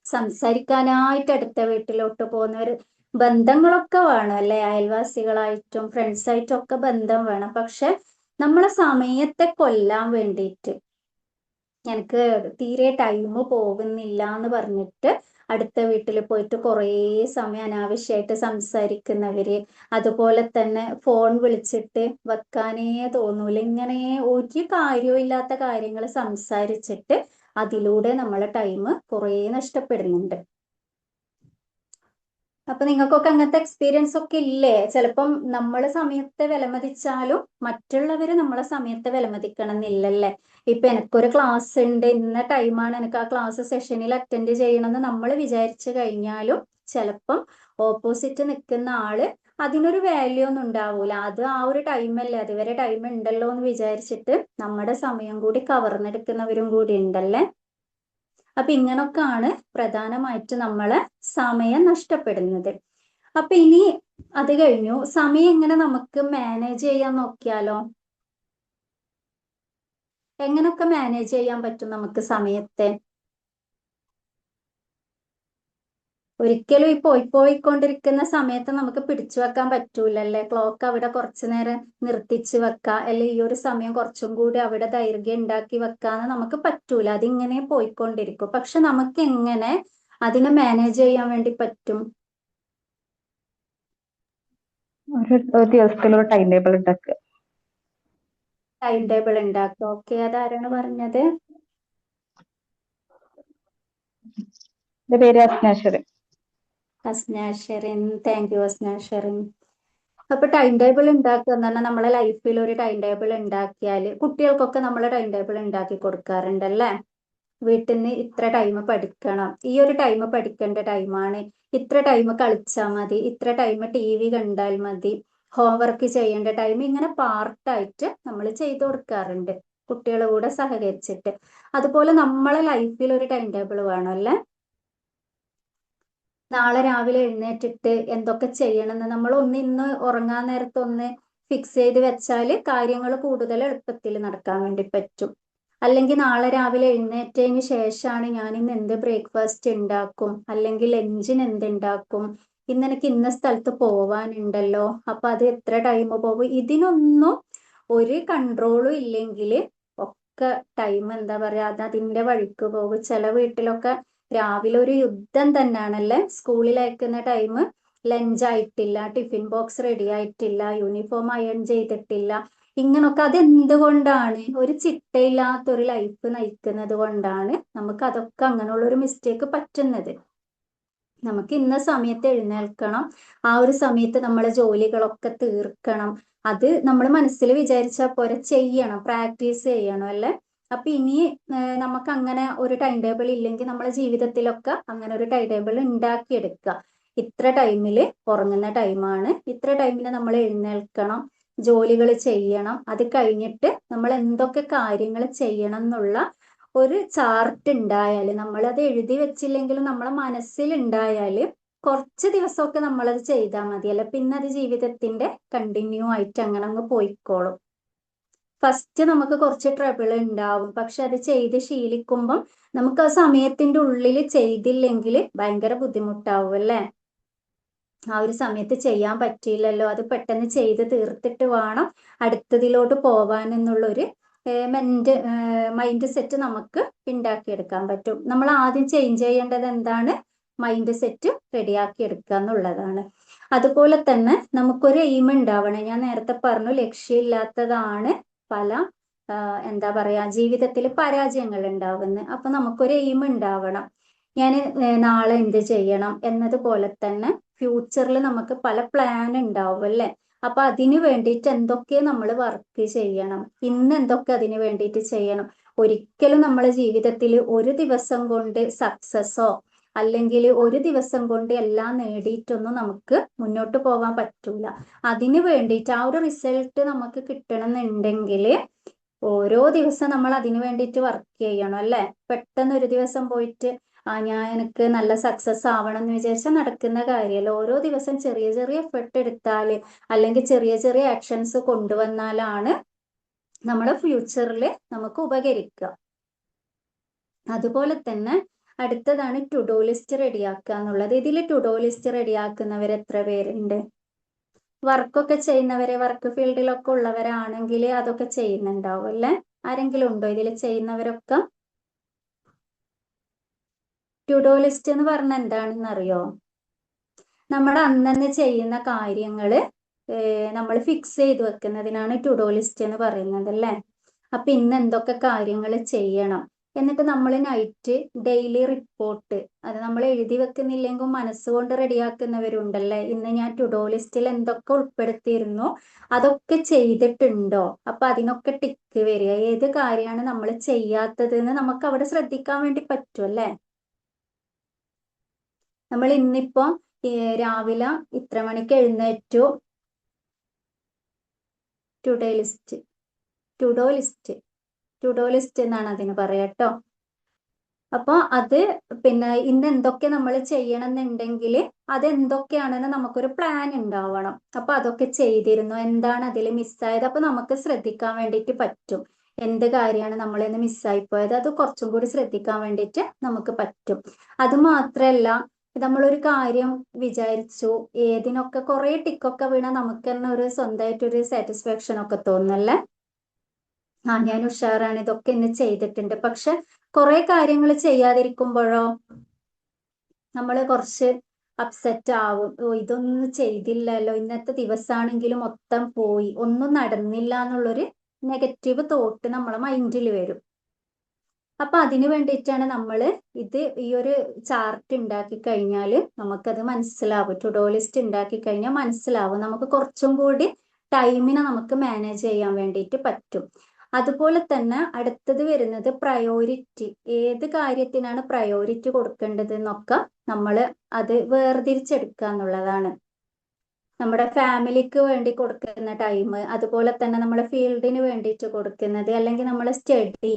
സംസാരിക്കാനായിട്ട് അടുത്ത വീട്ടിലോട്ട് പോകുന്നവർ. ബന്ധങ്ങളൊക്കെ വേണം അല്ലെ, അയൽവാസികളായിട്ടും ഫ്രണ്ട്സായിട്ടും ഒക്കെ ബന്ധം വേണം. പക്ഷെ നമ്മളെ സമയത്തെ കൊല്ലാൻ വേണ്ടിയിട്ട് എനിക്ക് തീരെ ടൈം പോകുന്നില്ല എന്ന് പറഞ്ഞിട്ട് അടുത്ത വീട്ടിൽ പോയിട്ട് കുറേ സമയം അനാവശ്യമായിട്ട് സംസാരിക്കുന്നവര്, അതുപോലെ തന്നെ ഫോൺ വിളിച്ചിട്ട് വെക്കാനേ തോന്നൂല, ഇങ്ങനെ ഒരു കാര്യവും ഇല്ലാത്ത കാര്യങ്ങൾ സംസാരിച്ചിട്ട് അതിലൂടെ നമ്മളെ ടൈം കുറേ നഷ്ടപ്പെടുന്നുണ്ട്. അപ്പൊ നിങ്ങൾക്കൊക്കെ അങ്ങനത്തെ എക്സ്പീരിയൻസ് ഒക്കെ ഇല്ലേ? ചിലപ്പം നമ്മൾ സമയത്തെ വിലമതിച്ചാലും മറ്റുള്ളവര് നമ്മളെ സമയത്തെ വിലമതിക്കണം എന്നില്ലല്ലേ. ഇപ്പൊ എനിക്കൊരു ക്ലാസ് ഉണ്ട്, ഇന്ന ടൈമാണ് എനിക്ക് ആ ക്ലാസ് സെഷനിൽ അറ്റൻഡ് ചെയ്യണമെന്ന് നമ്മൾ വിചാരിച്ചു കഴിഞ്ഞാലും ചിലപ്പം ഓപ്പോസിറ്റ് നിൽക്കുന്ന ആള് അതിനൊരു വാല്യൂ ഒന്നും ഉണ്ടാവൂല. അത് ആ ഒരു ടൈമല്ലേ, അതുവരെ ടൈം ഉണ്ടല്ലോ എന്ന് വിചാരിച്ചിട്ട് നമ്മുടെ സമയം കൂടി കവർന്നെടുക്കുന്നവരും കൂടി ഉണ്ടല്ലേ. അപ്പൊ ഇങ്ങനൊക്കെയാണ് പ്രധാനമായിട്ട് നമ്മളെ സമയം നഷ്ടപ്പെടുന്നത്. അപ്പൊ ഇനി അത് കഴിഞ്ഞു, സമയം എങ്ങനെ നമുക്ക് മാനേജ് ചെയ്യാൻ നോക്കിയാലോ. എങ്ങനൊക്കെ മാനേജ് ചെയ്യാൻ പറ്റും നമുക്ക് സമയത്തെ? ഒരിക്കലും ഈ പോയിക്കൊണ്ടിരിക്കുന്ന സമയത്ത് നമുക്ക് പിടിച്ചു വെക്കാൻ പറ്റൂലല്ലേ. ക്ലോക്ക് അവിടെ കുറച്ചു നേരം നിർത്തിച്ച് വെക്കുക, അല്ലെങ്കിൽ ഈ ഒരു സമയം കുറച്ചും കൂടി അവിടെ ദൈർഘ്യം ഉണ്ടാക്കി വെക്കാന്ന് നമുക്ക് പറ്റൂല. അതിങ്ങനെ പോയിക്കൊണ്ടിരിക്കും. പക്ഷെ നമുക്ക് എങ്ങനെ അതിനെ മാനേജ് ചെയ്യാൻ വേണ്ടി പറ്റും? ഒരു ദിവസത്തിലൊരു ടൈം ടേബിൾ ഉണ്ടാക്കുക. ടൈം ടേബിൾ ഉണ്ടാക്കുക. ഓക്കെ, അതാരാണ് പറഞ്ഞത്? എന്റെ പേര് അസ്നാശ്വരൻ. അസ്നാശ്വരൻ, താങ്ക് യു അസ്നാശ്വരൻ. അപ്പൊ ടൈം ടേബിൾ ഉണ്ടാക്കുക എന്ന് പറഞ്ഞാൽ നമ്മളെ ലൈഫിൽ ഒരു ടൈം ടേബിൾ ഉണ്ടാക്കിയാൽ, കുട്ടികൾക്കൊക്കെ നമ്മൾ ടൈം ടേബിൾ ഉണ്ടാക്കി കൊടുക്കാറുണ്ടല്ലേ. വീട്ടിൽ നിന്ന് ഇത്ര ടൈം പഠിക്കണം, ഈ ഒരു ടൈം പഠിക്കേണ്ട ടൈമാണ്, ഇത്ര ടൈം കളിച്ചാൽ മതി, ഇത്ര ടൈം TV കണ്ടാൽ മതി, ഹോംവർക്ക് ചെയ്യേണ്ട ടൈം, ഇങ്ങനെ പാർട്ടായിട്ട് നമ്മൾ ചെയ്തു കൊടുക്കാറുണ്ട് കുട്ടികളുടെ കൂടെ സഹകരിച്ചിട്ട്. അതുപോലെ നമ്മളെ ലൈഫിൽ ഒരു ടൈം ടേബിൾ വേണം അല്ലേ. നാളെ രാവിലെ എഴുന്നേറ്റിട്ട് എന്തൊക്കെ ചെയ്യണമെന്ന് നമ്മൾ ഇന്ന് ഉറങ്ങാൻ നേരത്ത് ഒന്ന് ഫിക്സ് ചെയ്ത് വെച്ചാൽ കാര്യങ്ങൾ കൂടുതൽ എളുപ്പത്തിൽ നടക്കാൻ വേണ്ടി പറ്റും. അല്ലെങ്കിൽ നാളെ രാവിലെ എഴുന്നേറ്റതിന് ശേഷമാണ് ഞാൻ ഇന്ന് എന്ത് ബ്രേക്ക്ഫാസ്റ്റ് ഉണ്ടാക്കും, അല്ലെങ്കിൽ ലഞ്ചിന് എന്തുണ്ടാക്കും, ഇന്ന് എനിക്ക് ഇന്ന സ്ഥലത്ത് പോവാനുണ്ടല്ലോ, അപ്പൊ അത് എത്ര ടൈം പോകും, ഇതിനൊന്നും ഒരു കൺട്രോളും ഇല്ലെങ്കിൽ ഒക്കെ ടൈം എന്താ പറയാ, അത് അതിന്റെ വഴിക്ക് പോകും. ചില വീട്ടിലൊക്കെ രാവിലെ ഒരു യുദ്ധം തന്നെയാണല്ലേ. സ്കൂളിൽ അയക്കുന്ന ടൈം ലഞ്ച് ആയിട്ടില്ല, ടിഫിൻ ബോക്സ് റെഡി ആയിട്ടില്ല, യൂണിഫോം അയൺ ചെയ്തിട്ടില്ല, ഇങ്ങനൊക്കെ. അതെന്തുകൊണ്ടാണ്? ഒരു ചിട്ടയില്ലാത്തൊരു ലൈഫ് നയിക്കുന്നത് കൊണ്ടാണ് നമുക്ക് അതൊക്കെ അങ്ങനെയുള്ള ഒരു മിസ്റ്റേക്ക് പറ്റുന്നത്. നമുക്ക് ഇന്ന സമയത്ത് എഴുന്നേൽക്കണം, ആ ഒരു സമയത്ത് നമ്മളെ ജോലികളൊക്കെ തീർക്കണം. അത് നമ്മൾ മനസ്സിൽ വിചാരിച്ചാൽ പോരെ, ചെയ്യണം, പ്രാക്ടീസ് ചെയ്യണം അല്ലേ. അപ്പൊ ഇനി നമുക്ക് അങ്ങനെ ഒരു ടൈം ടേബിൾ ഇല്ലെങ്കിൽ നമ്മളെ ജീവിതത്തിലൊക്കെ അങ്ങനെ ഒരു ടൈം ടേബിൾ ഉണ്ടാക്കിയെടുക്കുക. ഇത്ര ടൈമിൽ ഉറങ്ങുന്ന ടൈമാണ്, ഇത്ര ടൈമിൽ നമ്മൾ എഴുന്നേൽക്കണം, ജോലികൾ ചെയ്യണം, അത് കഴിഞ്ഞിട്ട് നമ്മൾ എന്തൊക്കെ കാര്യങ്ങൾ ചെയ്യണം എന്നുള്ള ഒരു ചാർട്ട് ഉണ്ടായാൽ, നമ്മളത് എഴുതി വെച്ചില്ലെങ്കിലും നമ്മളെ മനസ്സിൽ ഉണ്ടായാൽ കുറച്ച് ദിവസമൊക്കെ നമ്മളത് ചെയ്താൽ മതിയല്ലോ. പിന്നെ അത് ജീവിതത്തിന്റെ കണ്ടിന്യൂ ആയിട്ട് അങ്ങനെ അങ്ങ് പോയിക്കോളും. ഫസ്റ്റ് നമുക്ക് കുറച്ച് ട്രബിൾ ഉണ്ടാവും, പക്ഷെ അത് ചെയ്ത് ശീലിക്കുമ്പം നമുക്ക് ആ സമയത്തിന്റെ ഉള്ളിൽ ചെയ്തില്ലെങ്കിൽ ഭയങ്കര ബുദ്ധിമുട്ടാവും അല്ലേ. ആ ഒരു സമയത്ത് ചെയ്യാൻ പറ്റിയില്ലല്ലോ, അത് പെട്ടെന്ന് ചെയ്ത് തീർത്തിട്ട് വേണം അടുത്തതിലോട്ട് പോവാൻ എന്നുള്ളൊരു മൈൻഡ് സെറ്റ് നമുക്ക് ഉണ്ടാക്കിയെടുക്കാൻ പറ്റും. നമ്മൾ ആദ്യം ചേഞ്ച് ചെയ്യേണ്ടത് എന്താണ്? മൈൻഡ് സെറ്റ് റെഡിയാക്കി എടുക്കുക എന്നുള്ളതാണ്. അതുപോലെ തന്നെ നമുക്കൊരു എയിം ഉണ്ടാവണം. ഞാൻ നേരത്തെ പറഞ്ഞു, ലക്ഷ്യമില്ലാത്തതാണ് പല എന്താ പറയാ ജീവിതത്തിൽ പരാജയങ്ങൾ ഉണ്ടാവുന്നത്. അപ്പൊ നമുക്കൊരു എയിം ഉണ്ടാവണം. ഞാൻ നാളെ എന്ത് ചെയ്യണം എന്നതുപോലെ തന്നെ ഫ്യൂച്ചറിൽ നമുക്ക് പല പ്ലാൻ ഉണ്ടാവും അല്ലേ. അപ്പൊ അതിന് വേണ്ടിയിട്ട് എന്തൊക്കെ നമ്മൾ വർക്ക് ചെയ്യണം, ഇന്ന് എന്തൊക്കെ അതിന് വേണ്ടിയിട്ട് ചെയ്യണം. ഒരിക്കലും നമ്മളെ ജീവിതത്തിൽ ഒരു ദിവസം കൊണ്ട് സക്സസ്സോ അല്ലെങ്കിൽ ഒരു ദിവസം കൊണ്ട് എല്ലാം നേടിയിട്ടൊന്നും നമുക്ക് മുന്നോട്ട് പോകാൻ പറ്റൂല. അതിന് വേണ്ടിയിട്ട് ആ ഒരു റിസൾട്ട് നമുക്ക് കിട്ടണമെന്നുണ്ടെങ്കിൽ ഓരോ ദിവസം നമ്മൾ അതിന് വേണ്ടിയിട്ട് വർക്ക് ചെയ്യണം അല്ലേ. പെട്ടെന്ന് ഒരു ദിവസം പോയിട്ട് എനിക്ക് നല്ല സക്സസ് ആവണം എന്ന് വിചാരിച്ചാൽ നടക്കുന്ന കാര്യമല്ല. ഓരോ ദിവസം ചെറിയ ചെറിയ എഫർട്ട് എടുത്താൽ അല്ലെങ്കിൽ ചെറിയ ചെറിയ ആക്ഷൻസ് കൊണ്ടുവന്നാലാണ് നമ്മുടെ ഫ്യൂച്ചറിൽ നമുക്ക് ഉപകരിക്കുക. അതുപോലെ തന്നെ അടുത്തതാണ് ടു ഡു ലിസ്റ്റ് റെഡിയാക്കുക എന്നുള്ളത്. ഇതിൽ ടു ഡു ലിസ്റ്റ് റെഡിയാക്കുന്നവർ എത്ര പേരുണ്ട്? വർക്കൊക്കെ ചെയ്യുന്നവരെ, വർക്ക് ഫീൽഡിലൊക്കെ ഉള്ളവരാണെങ്കിൽ അതൊക്കെ ചെയ്യുന്നുണ്ടാവും അല്ലേ. ആരെങ്കിലും ഉണ്ടോ ഇതിൽ ചെയ്യുന്നവരൊക്കെ? ടു ഡു ലിസ്റ്റ് എന്ന് പറഞ്ഞാൽ എന്താണെന്ന് അറിയോ? നമ്മുടെ അന്നന്ന് ചെയ്യുന്ന കാര്യങ്ങള് നമ്മൾ ഫിക്സ് ചെയ്ത് വെക്കുന്നതിനാണ് ടു ഡു ലിസ്റ്റ് എന്ന് പറയുന്നത് അല്ലേ. അപ്പൊ ഇന്ന് എന്തൊക്കെ കാര്യങ്ങൾ ചെയ്യണം, എന്നിട്ട് നമ്മൾ നൈറ്റ് ഡെയിലി റിപ്പോർട്ട്, അത് നമ്മൾ എഴുതി വെക്കുന്നില്ലെങ്കിൽ മനസ്സുകൊണ്ട് റെഡിയാക്കുന്നവരുണ്ടല്ലേ. ഇന്ന് ഞാൻ ടു ഡു ലിസ്റ്റിൽ എന്തൊക്കെ ഉൾപ്പെടുത്തിയിരുന്നു, അതൊക്കെ ചെയ്തിട്ടുണ്ടോ, അപ്പൊ അതിനൊക്കെ ടിക്ക് വരിക. ഏത് കാര്യമാണ് നമ്മൾ ചെയ്യാത്തത് എന്ന് നമുക്ക് അവിടെ ശ്രദ്ധിക്കാൻ വേണ്ടി പറ്റും അല്ലേ. നമ്മൾ ഇന്നിപ്പോ രാവിലെ ഇത്ര മണിക്ക് എഴുന്നേറ്റു, today list, to do list, to do list എന്നാണ് അതിന് പറയാ കേട്ടോ. അപ്പൊ അത് പിന്നെ ഇന്ന് എന്തൊക്കെ നമ്മൾ ചെയ്യണം എന്നുണ്ടെങ്കിൽ അതെന്തൊക്കെയാണെന്ന് നമുക്കൊരു പ്ലാൻ ഉണ്ടാവണം. അപ്പൊ അതൊക്കെ ചെയ്തിരുന്നു, എന്താണ് അതിൽ മിസ്സായത്, അപ്പൊ നമുക്ക് ശ്രദ്ധിക്കാൻ വേണ്ടിയിട്ട് പറ്റും. എന്ത് കാര്യമാണ് നമ്മളിന്ന് മിസ്സായി പോയത്, അത് കുറച്ചും കൂടി ശ്രദ്ധിക്കാൻ വേണ്ടിയിട്ട് നമുക്ക് പറ്റും. അത് മാത്രല്ല, നമ്മളൊരു കാര്യം വിചാരിച്ചു, ഏതിനൊക്കെ കുറെ ടിക്കൊക്കെ വീണാൽ നമുക്ക് തന്നെ ഒരു സ്വന്തമായിട്ടൊരു സാറ്റിസ്ഫാക്ഷൻ ഒക്കെ തോന്നല്ലേ. ഞാൻ ഉഷാറാണ്, ഇതൊക്കെ ഇന്ന് ചെയ്തിട്ടുണ്ട്. പക്ഷെ കുറെ കാര്യങ്ങൾ ചെയ്യാതിരിക്കുമ്പോഴോ നമ്മൾ കുറച്ച് അപ്സെറ്റ് ആവും. ഇതൊന്നും ചെയ്തില്ലല്ലോ, ഇന്നത്തെ ദിവസമാണെങ്കിലും മൊത്തം പോയി, ഒന്നും നടന്നില്ല എന്നുള്ളൊരു നെഗറ്റീവ് തോട്ട് നമ്മളെ മൈൻഡിൽ വരും. അപ്പൊ അതിന് വേണ്ടിയിട്ടാണ് നമ്മൾ ഈ ഒരു ചാർട്ട് ഉണ്ടാക്കി കഴിഞ്ഞാൽ നമുക്കത് മനസ്സിലാവും. ടു ഡു ലിസ്റ്റ് ഉണ്ടാക്കി കഴിഞ്ഞാൽ മനസ്സിലാവും, നമുക്ക് കുറച്ചും കൂടി ടൈമിനെ നമുക്ക് മാനേജ് ചെയ്യാൻ വേണ്ടിയിട്ട് പറ്റും. അതുപോലെ തന്നെ അടുത്തത് വരുന്നത് പ്രയോറിറ്റി. ഏത് കാര്യത്തിനാണ് പ്രയോറിറ്റി കൊടുക്കേണ്ടത് എന്നൊക്കെ നമ്മൾ അത് വേർതിരിച്ചെടുക്കുക എന്നുള്ളതാണ്. നമ്മുടെ ഫാമിലിക്ക് വേണ്ടി കൊടുക്കുന്ന ടൈം, അതുപോലെ തന്നെ നമ്മുടെ ഫീൽഡിന് വേണ്ടിയിട്ട് കൊടുക്കുന്നത്, അല്ലെങ്കിൽ നമ്മുടെ സ്റ്റഡി,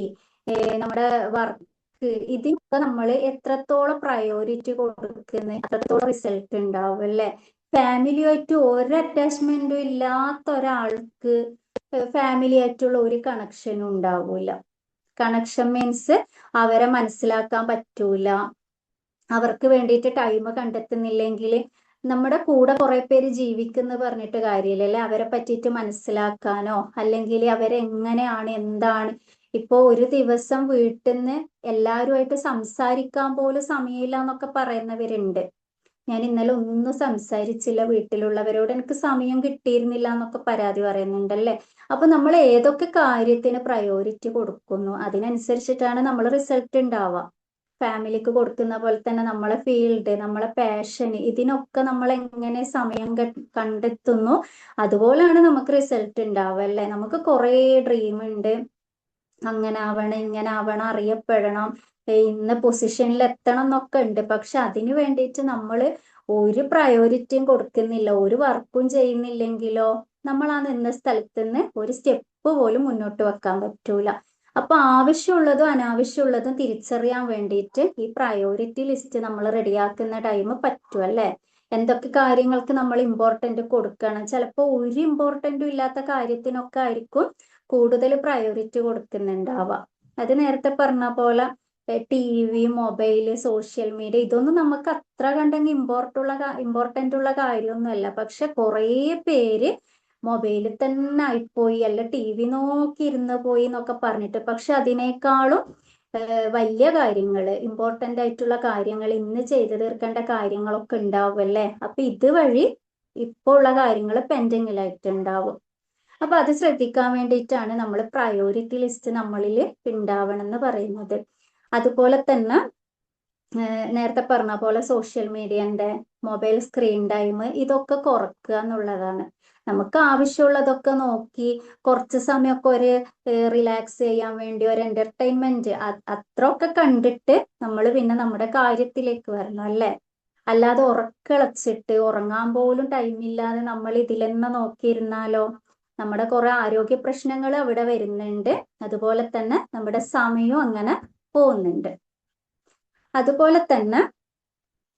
നമ്മുടെ വർക്ക് വർക്ക് ഇതിനൊക്കെ നമ്മൾ എത്രത്തോളം പ്രയോറിറ്റി കൊടുക്കുന്നത് അത്രത്തോളം റിസൾട്ട് ഉണ്ടാവും അല്ലേ. ഫാമിലിയായിട്ട് ഒരു അറ്റാച്ച്മെന്റും ഇല്ലാത്ത ഒരാൾക്ക് ഫാമിലി ആയിട്ടുള്ള ഒരു കണക്ഷനും ഉണ്ടാവൂല. കണക്ഷൻ മീൻസ് അവരെ മനസ്സിലാക്കാൻ പറ്റൂല, അവർക്ക് വേണ്ടിയിട്ട് ടൈം കണ്ടെത്തുന്നില്ലെങ്കിൽ നമ്മുടെ കൂടെ കുറെ പേര് ജീവിക്കുന്ന പറഞ്ഞിട്ട് കാര്യമില്ലല്ലേ. അവരെ പറ്റിയിട്ട് മനസ്സിലാക്കാനോ അല്ലെങ്കിൽ അവരെങ്ങനെയാണ് എന്താണ്. ഇപ്പോ ഒരു ദിവസം വീട്ടിൽ നിന്ന് എല്ലാവരുമായിട്ട് സംസാരിക്കാൻ പോലും സമയമില്ല എന്നൊക്കെ പറയുന്നവരുണ്ട്. ഞാൻ ഇന്നലെ ഒന്നും സംസാരിച്ചില്ല വീട്ടിലുള്ളവരോട്, എനിക്ക് സമയം കിട്ടിയിരുന്നില്ല എന്നൊക്കെ പരാതി പറയുന്നുണ്ടല്ലേ. അപ്പൊ നമ്മൾ ഏതൊക്കെ കാര്യത്തിന് പ്രയോറിറ്റി കൊടുക്കുന്നു അതിനനുസരിച്ചിട്ടാണ് നമ്മൾ റിസൾട്ട് ഉണ്ടാവുക. ഫാമിലിക്ക് കൊടുക്കുന്ന പോലെ തന്നെ നമ്മളെ ഫീൽഡ്, നമ്മളെ പാഷൻ, ഇതിനൊക്കെ നമ്മൾ എങ്ങനെ സമയം കണ്ടെത്തുന്നു അതുപോലെയാണ് നമുക്ക് റിസൾട്ട് ഉണ്ടാവുക അല്ലേ. നമുക്ക് കുറേ ഡ്രീം ഉണ്ട്, അങ്ങനെ ആവണം ഇങ്ങനെ ആവണം, അറിയപ്പെടണം, ഇന്ന പൊസിഷനിൽ എത്തണം എന്നൊക്കെ ഉണ്ട്. പക്ഷെ അതിനു വേണ്ടിയിട്ട് നമ്മൾ ഒരു പ്രയോറിറ്റിയും കൊടുക്കുന്നില്ല, ഒരു വർക്കും ചെയ്യുന്നില്ലെങ്കിലോ നമ്മൾ ആ നിന്ന സ്ഥലത്ത് നിന്ന് ഒരു സ്റ്റെപ്പ് പോലും മുന്നോട്ട് വെക്കാൻ പറ്റൂല. അപ്പൊ ആവശ്യമുള്ളതും അനാവശ്യമുള്ളതും തിരിച്ചറിയാൻ വേണ്ടിയിട്ട് ഈ പ്രയോറിറ്റി ലിസ്റ്റ് നമ്മൾ റെഡിയാക്കുന്ന ടൈം പറ്റും അല്ലേ. എന്തൊക്കെ കാര്യങ്ങൾക്ക് നമ്മൾ ഇമ്പോർട്ടന്റ് കൊടുക്കണം. ചിലപ്പോൾ ഒരു ഇമ്പോർട്ടന്റും ഇല്ലാത്ത കാര്യത്തിനൊക്കെ ആയിരിക്കും കൂടുതൽ പ്രയോറിറ്റി കൊടുക്കുന്നുണ്ടാവുക. അത് നേരത്തെ പറഞ്ഞ പോലെ T V, mobile, social media ഇതൊന്നും നമുക്ക് അത്ര കണ്ടെങ്കിൽ ഇമ്പോർട്ടന്റ് ഉള്ള കാര്യമൊന്നുമല്ല. പക്ഷെ കുറേ പേര് മൊബൈലിൽ തന്നെ ആയിപ്പോയി, അല്ല ടി വി നോക്കി ഇരുന്ന് പോയി എന്നൊക്കെ പറഞ്ഞിട്ട്. പക്ഷെ അതിനേക്കാളും വലിയ കാര്യങ്ങൾ, ഇമ്പോർട്ടന്റ് ആയിട്ടുള്ള കാര്യങ്ങൾ, ഇന്ന് ചെയ്തു തീർക്കേണ്ട കാര്യങ്ങളൊക്കെ ഉണ്ടാവും അല്ലേ. അപ്പൊ ഇതുവഴി ഇപ്പോൾ ഉള്ള കാര്യങ്ങൾ പെൻഡിങ്ങിലായിട്ടുണ്ടാവും. അപ്പൊ അത് ശ്രദ്ധിക്കാൻ വേണ്ടിയിട്ടാണ് നമ്മൾ പ്രയോറിറ്റി ലിസ്റ്റ് നമ്മളിൽ ഉണ്ടാവണം എന്ന് പറയുന്നത്. അതുപോലെ തന്നെ നേരത്തെ പറഞ്ഞ പോലെ സോഷ്യൽ മീഡിയന്റെ, മൊബൈൽ സ്ക്രീൻ ടൈം ഇതൊക്കെ കുറക്കുക എന്നുള്ളതാണ്. നമുക്ക് ആവശ്യമുള്ളതൊക്കെ നോക്കി കുറച്ച് സമയമൊക്കെ ഒരു റിലാക്സ് ചെയ്യാൻ വേണ്ടി ഒരു എന്റർടൈൻമെന്റ് അത്രയൊക്കെ കണ്ടിട്ട് നമ്മൾ പിന്നെ നമ്മുടെ കാര്യത്തിലേക്ക് വരണം അല്ലേ. അല്ലാതെ ഉറക്കളച്ചിട്ട് ഉറങ്ങാൻ പോലും ടൈമില്ലാതെ നമ്മൾ ഇതിൽ തന്നെ നോക്കിയിരുന്നാലോ നമ്മുടെ കുറെ ആരോഗ്യ പ്രശ്നങ്ങൾ അവിടെ വരുന്നുണ്ട്. അതുപോലെ തന്നെ നമ്മുടെ സമയവും അങ്ങനെ പോകുന്നുണ്ട്. അതുപോലെ തന്നെ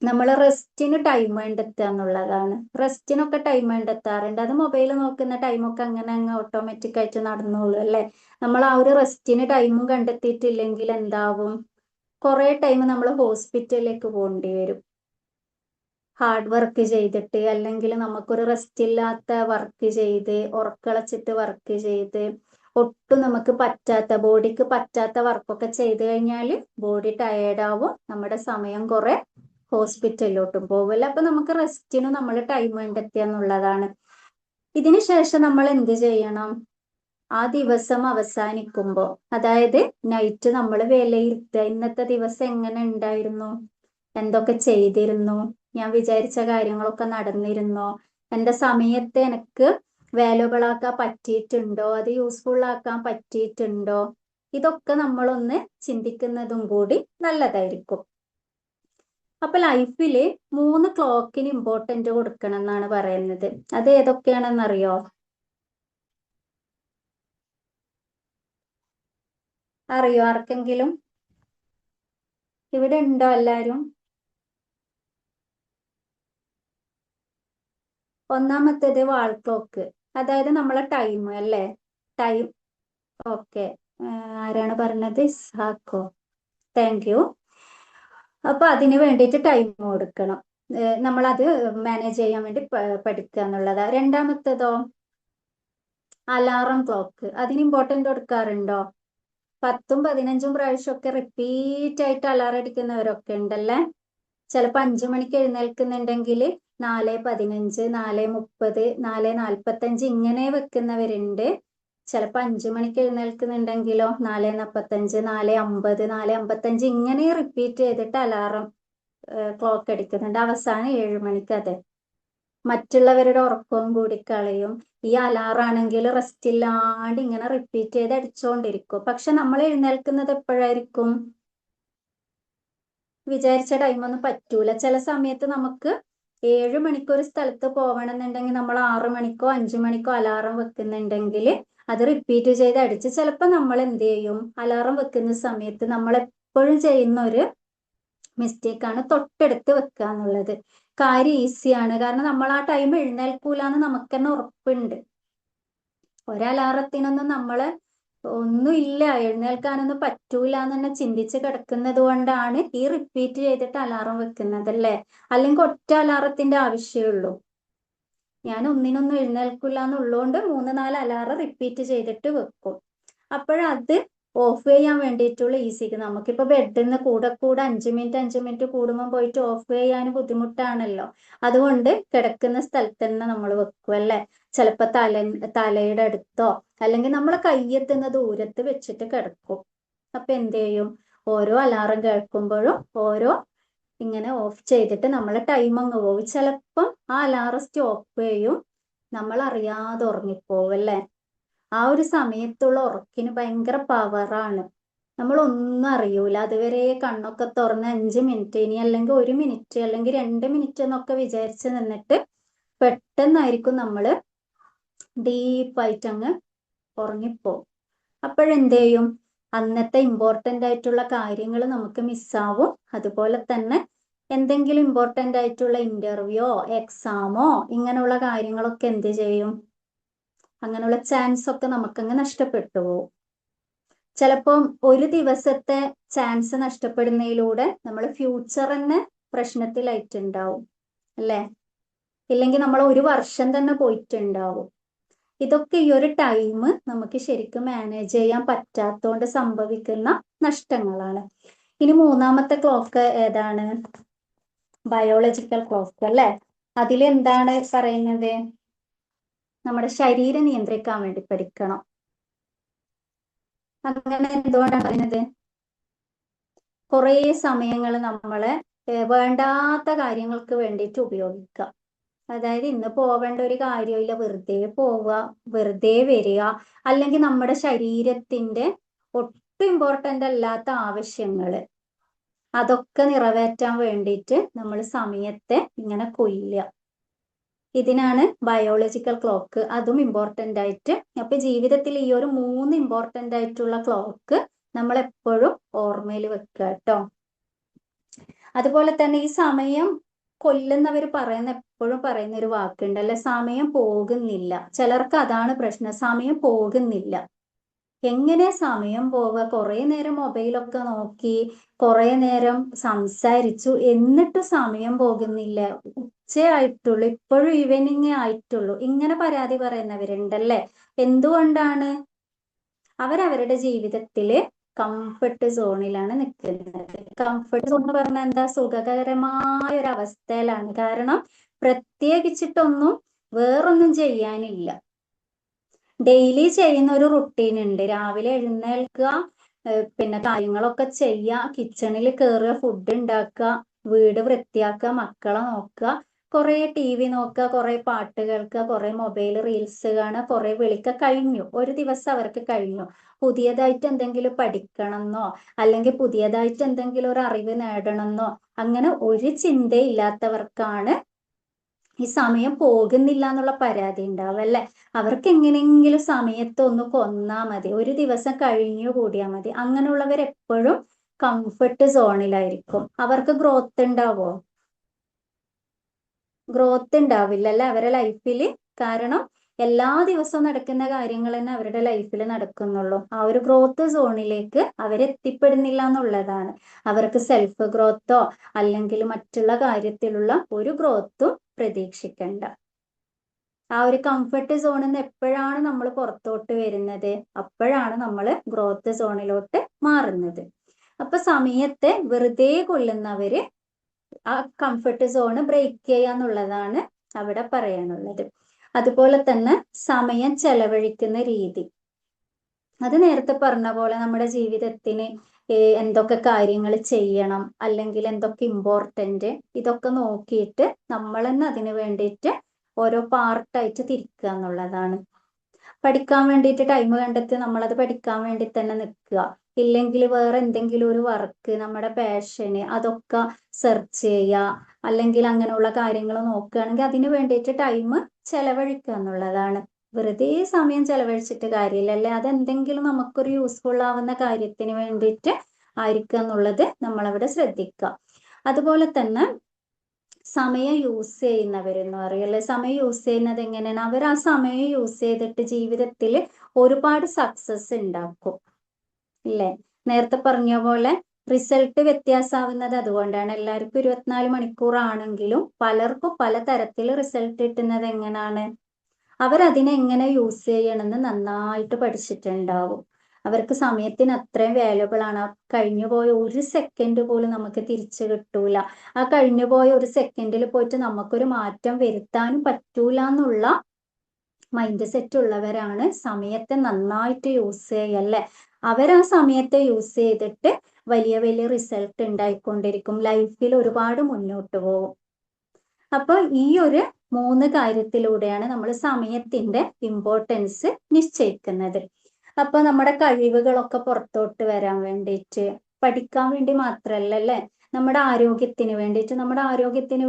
നമ്മൾ റെസ്റ്റിന് ടൈം കണ്ടെത്തുക എന്നുള്ളതാണ്. റെസ്റ്റിനൊക്കെ ടൈം കണ്ടെത്താറുണ്ട്. അത് മൊബൈൽ നോക്കുന്ന ടൈമൊക്കെ അങ്ങനെ അങ്ങ് ഓട്ടോമാറ്റിക് ആയിട്ട് നടന്നോളൂ അല്ലേ. നമ്മൾ ആ ഒരു റെസ്റ്റിന് ടൈമും കണ്ടെത്തിയിട്ടില്ലെങ്കിൽ എന്താവും, കുറെ ടൈം നമ്മൾ ഹോസ്പിറ്റലിലേക്ക് പോകേണ്ടി വരും. ഹാർഡ് വർക്ക് ചെയ്തിട്ട് അല്ലെങ്കിൽ നമുക്കൊരു റെസ്റ്റ് ഇല്ലാത്ത വർക്ക് ചെയ്ത് ഉറക്കളച്ചിട്ട് വർക്ക് ചെയ്ത് ഒട്ടും നമുക്ക് പറ്റാത്ത, ബോഡിക്ക് പറ്റാത്ത വർക്കൊക്കെ ചെയ്ത് കഴിഞ്ഞാൽ ബോഡി ടയേർഡാവും, നമ്മുടെ സമയം കുറെ ഹോസ്പിറ്റലിലോട്ടും പോകുമല്ലോ. അപ്പൊ നമുക്ക് റെസ്റ്റിന് നമ്മൾ ടൈം കണ്ടെത്തുക എന്നുള്ളതാണ്. ഇതിന് ശേഷം നമ്മൾ എന്ത് ചെയ്യണം, ആ ദിവസം അവസാനിക്കുമ്പോൾ അതായത് നൈറ്റ് നമ്മൾ വിലയിരുത്തുക, ഇന്നത്തെ ദിവസം എങ്ങനെ ഉണ്ടായിരുന്നു, എന്തൊക്കെ ചെയ്തിരുന്നു, ഞാൻ വിചാരിച്ച കാര്യങ്ങളൊക്കെ നടന്നിരുന്നോ, എൻ്റെ സമയത്തെ എനിക്ക് വാല്യുബിൾ ആക്കാൻ പറ്റിയിട്ടുണ്ടോ, അത് യൂസ്ഫുൾ ആക്കാൻ പറ്റിയിട്ടുണ്ടോ, ഇതൊക്കെ നമ്മളൊന്ന് ചിന്തിക്കുന്നതും കൂടി നല്ലതായിരിക്കും. അപ്പൊ ലൈഫില് 3 ക്ലോക്കിന് ഇമ്പോർട്ടന്റ് കൊടുക്കണം എന്നാണ് പറയുന്നത്. അത് ഏതൊക്കെയാണെന്നറിയോ? അറിയോ ആർക്കെങ്കിലും? ഇവിടെ ഉണ്ടോ എല്ലാരും? ഒന്നാമത്തേത് വാൾ ക്ലോക്ക്, അതായത് നമ്മളെ ടൈം അല്ലേ. ടൈം, ഓക്കെ, ആരാണ് പറഞ്ഞത്? ഇസ്ഹാക്കോ, താങ്ക് യു. അപ്പൊ അതിന് വേണ്ടിയിട്ട് ടൈം കൊടുക്കണം, നമ്മളത് മാനേജ് ചെയ്യാൻ വേണ്ടി പഠിക്കുക എന്നുള്ളതാ. രണ്ടാമത്തേതോ അലാറം ക്ലോക്ക്, അതിന് ഇമ്പോർട്ടന്റ് കൊടുക്കാറുണ്ടോ? 10ഉം 15ഉം പ്രാവശ്യമൊക്കെ റിപ്പീറ്റ് ആയിട്ട് അലാറം അടിക്കുന്നവരൊക്കെ ഉണ്ടല്ലേ. ചിലപ്പോൾ 5 മണിക്ക് എഴുന്നേൽക്കുന്നുണ്ടെങ്കിൽ 4:15, 4:30, 4:45 ഇങ്ങനെ വെക്കുന്നവരുണ്ട്. ചിലപ്പോൾ 5 മണിക്ക് എഴുന്നേൽക്കുന്നുണ്ടെങ്കിലോ 4:45, 4:50, 4:55 ഇങ്ങനെ റിപ്പീറ്റ് ചെയ്തിട്ട് അലാറം ക്ലോക്ക് അടിക്കുന്നുണ്ട്. അവസാനം 7 മണിക്ക്. അതെ, മറ്റുള്ളവരുടെ ഉറക്കവും കൂടി കളയും. ഈ അലാറാണെങ്കിൽ റെസ്റ്റ് ഇല്ലാണ്ട് ഇങ്ങനെ റിപ്പീറ്റ് ചെയ്ത് അടിച്ചുകൊണ്ടിരിക്കും. പക്ഷെ നമ്മൾ എഴുന്നേൽക്കുന്നത് എപ്പോഴായിരിക്കും? വിചാരിച്ച ടൈമൊന്നും പറ്റൂല. ചില സമയത്ത് നമുക്ക് 7 മണിക്ക് ഒരു സ്ഥലത്ത് പോകണമെന്നുണ്ടെങ്കിൽ നമ്മൾ 6 മണിക്കോ 5 മണിക്കോ അലാറം വെക്കുന്നുണ്ടെങ്കിൽ അത് റിപ്പീറ്റ് ചെയ്ത് അടിച്ച് ചിലപ്പോൾ നമ്മൾ എന്ത് ചെയ്യും, അലാറം വെക്കുന്ന സമയത്ത് നമ്മൾ എപ്പോഴും ചെയ്യുന്ന ഒരു മിസ്റ്റേക്കാണ് തൊട്ടടുത്ത് വെക്കുക എന്നുള്ളത്. കാര്യം ഈസിയാണ്, കാരണം നമ്മൾ ആ ടൈം എഴുന്നേൽക്കൂലെന്ന് നമുക്ക് തന്നെ ഉറപ്പുണ്ട്. ഒരലാറത്തിനൊന്നും നമ്മള് ഒന്നുമില്ല, എഴുന്നേൽക്കാനൊന്നും പറ്റൂല എന്ന് തന്നെ ചിന്തിച്ച് കിടക്കുന്നത് കൊണ്ടാണ് ഈ റിപ്പീറ്റ് ചെയ്തിട്ട് അലാറം വെക്കുന്നത് അല്ലേ. അല്ലെങ്കിൽ ഒറ്റ അലാറത്തിന്റെ ആവശ്യമുള്ളൂ. ഞാൻ ഒന്നിനൊന്നും എഴുന്നേൽക്കില്ല എന്നുള്ളതുകൊണ്ട് 3-4 അലാറം റിപ്പീറ്റ് ചെയ്തിട്ട് വെക്കും. അപ്പോഴത് ഓഫ് ചെയ്യാൻ വേണ്ടിയിട്ടുള്ള ഈസിക്ക്, നമുക്കിപ്പോ ബെഡിൽ നിന്ന് കൂടെ 5 മിനിറ്റ് കൂടുമ്പോൾ പോയിട്ട് ഓഫ് ചെയ്യാൻ ബുദ്ധിമുട്ടാണല്ലോ. അതുകൊണ്ട് കിടക്കുന്ന സ്ഥലത്ത് തന്നെ നമ്മൾ വെക്കും അല്ലേ. ചിലപ്പോ തലയുടെ അടുത്തോ അല്ലെങ്കിൽ നമ്മളെ കയ്യെത്തുന്ന ദൂരത്ത് വെച്ചിട്ട് കിടക്കും. അപ്പൊ എന്ത് ചെയ്യും, ഓരോ അലാറം കേൾക്കുമ്പോഴും ഓരോ ഇങ്ങനെ ഓഫ് ചെയ്തിട്ട് നമ്മളെ ടൈം അങ്ങ് പോകും. ചിലപ്പം ആ അലാറം സ്റ്റോപ്പ് ചെയ്യും, നമ്മൾ അറിയാതെ ഉറങ്ങിപ്പോവും അല്ലേ. ആ ഒരു സമയത്തുള്ള ഉറക്കിന് ഭയങ്കര പവറാണ്. നമ്മളൊന്നും അറിയൂല, അതുവരെ കണ്ണൊക്കെ തുറന്ന് 5 മിനിറ്റ്, ഇനി അല്ലെങ്കിൽ 1 മിനിറ്റ് അല്ലെങ്കിൽ 2 മിനിറ്റ് എന്നൊക്കെ വിചാരിച്ച് നിന്നിട്ട് പെട്ടെന്നായിരിക്കും നമ്മള് ഡീപ്പായിട്ട് അങ്ങ് ഉറങ്ങിപ്പോവും. അപ്പോഴെന്ത് ചെയ്യും, അന്നത്തെ ഇമ്പോർട്ടൻ്റ് ആയിട്ടുള്ള കാര്യങ്ങൾ നമുക്ക് മിസ്സാവും. അതുപോലെ തന്നെ എന്തെങ്കിലും ഇമ്പോർട്ടൻ്റ് ആയിട്ടുള്ള ഇന്റർവ്യൂയോ എക്സാമോ ഇങ്ങനെയുള്ള കാര്യങ്ങളൊക്കെ എന്ത് ചെയ്യും, അങ്ങനെയുള്ള ചാൻസ് ഒക്കെ നമുക്കങ്ങ് നഷ്ടപ്പെട്ടു പോകും. ചിലപ്പം ഒരു ദിവസത്തെ ചാൻസ് നഷ്ടപ്പെടുന്നതിലൂടെ നമ്മൾ ഫ്യൂച്ചർ തന്നെ പ്രശ്നത്തിലായിട്ടുണ്ടാവും അല്ലേ. ഇല്ലെങ്കിൽ നമ്മൾ 1 വർഷം തന്നെ പോയിട്ടുണ്ടാവും. ഇതൊക്കെ ഈ ഒരു ടൈം നമുക്ക് ശരിക്കും മാനേജ് ചെയ്യാൻ പറ്റാത്തതുകൊണ്ട് സംഭവിക്കുന്ന നഷ്ടങ്ങളാണ്. ഇനി 3ാമത്തെ ക്ലോക്ക് ഏതാണ്, ബയോളജിക്കൽ ക്ലോക്ക് അല്ലേ. അതിലെന്താണ് പറയുന്നത്, നമ്മുടെ ശരീരം നിയന്ത്രിക്കാൻ വേണ്ടി പഠിക്കണം. അങ്ങനെ എന്തുകൊണ്ടാണ് പറയുന്നത്, കുറേ സമയങ്ങൾ നമ്മളെ വേണ്ടാത്ത കാര്യങ്ങൾക്ക് വേണ്ടിയിട്ട് ഉപയോഗിക്കാം. അതായത് ഇന്ന് പോവേണ്ട ഒരു കാര്യമില്ല, വെറുതെ പോവുക, വെറുതെ വരിക, അല്ലെങ്കിൽ നമ്മുടെ ശരീരത്തിന്റെ ഒട്ടും ഇമ്പോർട്ടൻ്റ് അല്ലാത്ത ആവശ്യങ്ങള് അതൊക്കെ നിറവേറ്റാൻ വേണ്ടിയിട്ട് നമ്മൾ സമയത്തെ ഇങ്ങനെ കൊല്ലുക. ഇതിനാണ് ബയോളജിക്കൽ ക്ലോക്ക്, അതും ഇമ്പോർട്ടൻ്റ് ആയിട്ട്. അപ്പൊ ജീവിതത്തിൽ ഈ ഒരു 3 ഇമ്പോർട്ടൻ്റ് ആയിട്ടുള്ള ക്ലോക്ക് നമ്മൾ എപ്പോഴും ഓർമ്മയിൽ വെക്കുക കേട്ടോ. അതുപോലെ തന്നെ ഈ സമയം കൊല്ലുന്നവർ എപ്പോഴും പറയുന്ന ഒരു വാക്കുണ്ട് അല്ലെ, സമയം പോകുന്നില്ല. ചിലർക്ക് അതാണ് പ്രശ്നം, സമയം പോകുന്നില്ല. എങ്ങനെ സമയം പോവുക, കുറെ നേരം മൊബൈലൊക്കെ നോക്കി, കുറെ നേരം സംസാരിച്ചു, എന്നിട്ട് സമയം പോകുന്നില്ല, ഉച്ചയായിട്ടുള്ളൂ, ഇപ്പോഴും ഈവനിങ് ആയിട്ടുള്ളൂ, ഇങ്ങനെ പരാതി പറയുന്നവരുണ്ടല്ലേ. എന്തുകൊണ്ടാണ്, അവരവരുടെ ജീവിതത്തില് കംഫർട്ട് സോണിലാണ് നിൽക്കുന്നത്. കംഫർട്ട് സോൺ എന്ന് പറഞ്ഞാൽ എന്താ, സുഖകരമായ ഒരു അവസ്ഥയിലാണ്. കാരണം പ്രത്യേകിച്ചിട്ടൊന്നും വേറൊന്നും ചെയ്യാനില്ല. ഡെയിലി ചെയ്യുന്ന ഒരു റുട്ടീൻ ഉണ്ട്. രാവിലെ എഴുന്നേൽക്കുക, പിന്നെ കാര്യങ്ങളൊക്കെ ചെയ്യുക, കിച്ചണിൽ കയറുക, ഫുഡ് ഉണ്ടാക്കുക, വീട് വൃത്തിയാക്കുക, മക്കളെ നോക്കുക, കുറെ TV നോക്കുക, കുറെ പാട്ട് കേൾക്കുക, കുറെ മൊബൈൽ റീൽസ് കാണുക, കുറെ വിളിക്കുക, കഴിഞ്ഞു. ഒരു ദിവസം അവർക്ക് കഴിഞ്ഞു. പുതിയതായിട്ട് എന്തെങ്കിലും പഠിക്കണമെന്നോ അല്ലെങ്കിൽ പുതിയതായിട്ട് എന്തെങ്കിലും ഒരു അറിവ് നേടണമെന്നോ അങ്ങനെ ഒരു ചിന്തയില്ലാത്തവർക്കാണ് ഈ സമയം പോകുന്നില്ല എന്നുള്ള പരാതി ഉണ്ടാവും അല്ലെ. അവർക്ക് എങ്ങനെയെങ്കിലും സമയത്ത് ഒന്ന് കൊന്നാ മതി, ഒരു ദിവസം കഴിഞ്ഞു കൂടിയാൽ മതി. അങ്ങനെയുള്ളവർ എപ്പോഴും കംഫർട്ട് സോണിലായിരിക്കും. അവർക്ക് ഗ്രോത്ത് ഉണ്ടാവോ? ഗ്രോത്ത് ഉണ്ടാവില്ല അല്ലെ അവരുടെ ലൈഫിൽ. കാരണം എല്ലാ ദിവസവും നടക്കുന്ന കാര്യങ്ങൾ തന്നെ അവരുടെ ലൈഫിൽ നടക്കുന്നുള്ളൂ. ആ ഒരു ഗ്രോത്ത് സോണിലേക്ക് അവരെത്തിപ്പെടുന്നില്ല എന്നുള്ളതാണ്. അവർക്ക് സെൽഫ് ഗ്രോത്തോ അല്ലെങ്കിൽ മറ്റുള്ള കാര്യത്തിലുള്ള ഒരു ഗ്രോത്തും പ്രതീക്ഷിക്കണ്ട. ആ ഒരു കംഫർട്ട് സോണിൽ നിന്ന് എപ്പോഴാണ് നമ്മൾ പുറത്തോട്ട് വരുന്നത്, അപ്പോഴാണ് നമ്മൾ ഗ്രോത്ത് സോണിലോട്ട് മാറുന്നത്. അപ്പൊ സമയത്തെ വെറുതെ കൊല്ലുന്നവര് ആ കംഫർട്ട് സോണ് ബ്രേക്ക് ചെയ്യാന്നുള്ളതാണ് അവിടെ പറയാനുള്ളത്. അതുപോലെ തന്നെ സമയം ചെലവഴിക്കുന്ന രീതി, അത് നേരത്തെ പറഞ്ഞ പോലെ നമ്മുടെ ജീവിതത്തിന് എന്തൊക്കെ കാര്യങ്ങൾ ചെയ്യണം അല്ലെങ്കിൽ എന്തൊക്കെ ഇമ്പോർട്ടന്റ്, ഇതൊക്കെ നോക്കിയിട്ട് നമ്മൾ തന്നെ അതിന് വേണ്ടിയിട്ട് ഓരോ പാർട്ടായിട്ട് തിരിക്കുക എന്നുള്ളതാണ്. പഠിക്കാൻ വേണ്ടിയിട്ട് ടൈം കണ്ടെത്തി നമ്മളത് പഠിക്കാൻ വേണ്ടി തന്നെ നിൽക്കുക. ഇല്ലെങ്കിൽ വേറെ എന്തെങ്കിലും ഒരു വർക്ക്, നമ്മുടെ പാഷന്, അതൊക്കെ സെർച്ച് ചെയ്യുക. അല്ലെങ്കിൽ അങ്ങനെയുള്ള കാര്യങ്ങൾ നോക്കുകയാണെങ്കിൽ അതിന് വേണ്ടിയിട്ട് ടൈം ചെലവഴിക്കുക എന്നുള്ളതാണ്. വെറുതെ സമയം ചെലവഴിച്ചിട്ട് കാര്യമില്ല അല്ലെ. അതെന്തെങ്കിലും നമുക്കൊരു യൂസ്ഫുൾ ആവുന്ന കാര്യത്തിന് വേണ്ടിയിട്ട് ആയിരിക്കുക എന്നുള്ളത് നമ്മളവിടെ ശ്രദ്ധിക്കുക. അതുപോലെ തന്നെ സമയം യൂസ് ചെയ്യുന്നവരെന്ന് പറയല്ലേ, സമയം യൂസ് ചെയ്യുന്നത് എങ്ങനെയാണ്, അവർ ആ സമയം യൂസ് ചെയ്തിട്ട് ജീവിതത്തിൽ ഒരുപാട് സക്സസ് ഉണ്ടാക്കും ഇല്ലേ. നേരത്തെ പറഞ്ഞ പോലെ റിസൾട്ട് വ്യത്യാസമാവുന്നത് അതുകൊണ്ടാണ്. എല്ലാവർക്കും 24 മണിക്കൂർ ആണെങ്കിലും പലർക്കും പല തരത്തിൽ റിസൾട്ട് കിട്ടുന്നത് എങ്ങനെയാണ്, അവരതിനെ എങ്ങനെ യൂസ് ചെയ്യണമെന്ന് നന്നായിട്ട് പഠിച്ചിട്ടുണ്ടാവും. അവർക്ക് സമയത്തിന് അത്രയും വാല്യുബിൾ ആണ്. കഴിഞ്ഞു പോയ ഒരു സെക്കൻഡ് പോലും നമുക്ക് തിരിച്ചു കിട്ടൂല. ആ കഴിഞ്ഞു പോയ ഒരു സെക്കൻഡിൽ പോയിട്ട് നമുക്കൊരു മാറ്റം വരുത്താനും പറ്റൂല എന്നുള്ള മൈൻഡ് സെറ്റ് ഉള്ളവരാണ് സമയത്തെ നന്നായിട്ട് യൂസ് ചെയ്യല്ലേ. അവരാ സമയത്തെ യൂസ് ചെയ്തിട്ട് വലിയ വലിയ റിസൾട്ട് ഉണ്ടായിക്കൊണ്ടിരിക്കും, ലൈഫിൽ ഒരുപാട് മുന്നോട്ട് പോകും. അപ്പൊ ഈ ഒരു 3 കാര്യത്തിലൂടെയാണ് നമ്മൾ സമയത്തിന്റെ ഇമ്പോർട്ടൻസ് നിശ്ചയിക്കുന്നത്. അപ്പൊ നമ്മുടെ കഴിവുകളൊക്കെ പുറത്തോട്ട് വരാൻ വേണ്ടിയിട്ട്, പഠിക്കാൻ വേണ്ടി മാത്രല്ല അല്ലേ, നമ്മുടെ ആരോഗ്യത്തിന്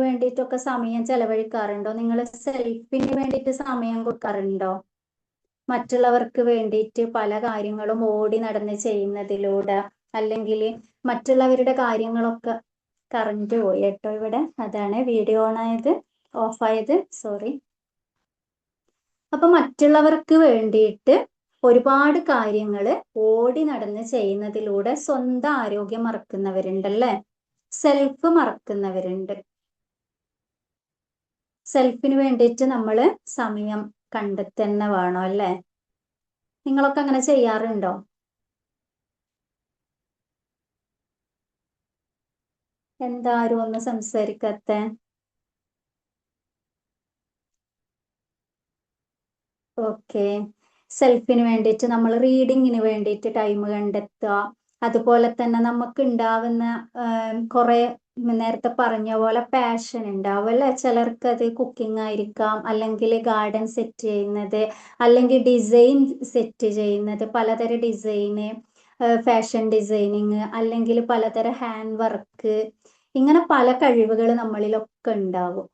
വേണ്ടിയിട്ടൊക്കെ സമയം ചെലവഴിക്കാറുണ്ടോ? നിങ്ങൾ സെൽഫിന് വേണ്ടിയിട്ട് സമയം കൊടുക്കാറുണ്ടോ? മറ്റുള്ളവർക്ക് വേണ്ടിയിട്ട് പല കാര്യങ്ങളും ഓടി നടന്ന് ചെയ്യുന്നതിലൂടെ, അല്ലെങ്കിൽ മറ്റുള്ളവരുടെ കാര്യങ്ങളൊക്കെ, കറണ്ട് പോയി കേട്ടോ ഇവിടെ, അതാണ് വീഡിയോ ഓഫായത്, സോറി. അപ്പൊ മറ്റുള്ളവർക്ക് വേണ്ടിയിട്ട് ഒരുപാട് കാര്യങ്ങൾ ഓടി നടന്ന് ചെയ്യുന്നതിലൂടെ സ്വന്തം ആരോഗ്യം മറക്കുന്നവരുണ്ടല്ലേ, സെൽഫ് മറക്കുന്നവരുണ്ട്. സെൽഫിന് വേണ്ടിയിട്ട് നമ്മൾ സമയം കണ്ടെത്തന്നെ വേണം അല്ലേ. നിങ്ങളൊക്കെ അങ്ങനെ ചെയ്യാറുണ്ടോ? എന്താരും ഒന്ന് സംസാരിക്കാത്ത? ഓക്കെ. സെൽഫിന് വേണ്ടിയിട്ട് നമ്മൾ റീഡിങ്ങിന് വേണ്ടിയിട്ട് ടൈം കണ്ടെത്തുക. അതുപോലെ തന്നെ നമുക്ക് ഉണ്ടാവുന്ന കുറെ നേരത്തെ പറഞ്ഞ പോലെ പാഷൻ ഉണ്ടാവും അല്ലെ. ചിലർക്ക് അത് കുക്കിംഗ് ആയിരിക്കാം, അല്ലെങ്കിൽ ഗാർഡൻ സെറ്റ് ചെയ്യുന്നത്, അല്ലെങ്കിൽ ഡിസൈൻ സെറ്റ് ചെയ്യുന്നത്, പലതരം ഡിസൈന്, ഫാഷൻ ഡിസൈനിങ്, അല്ലെങ്കിൽ പലതരം ഹാൻഡ് വർക്ക്, ഇങ്ങനെ പല കഴിവുകൾ നമ്മളിലൊക്കെ ഉണ്ടാവും.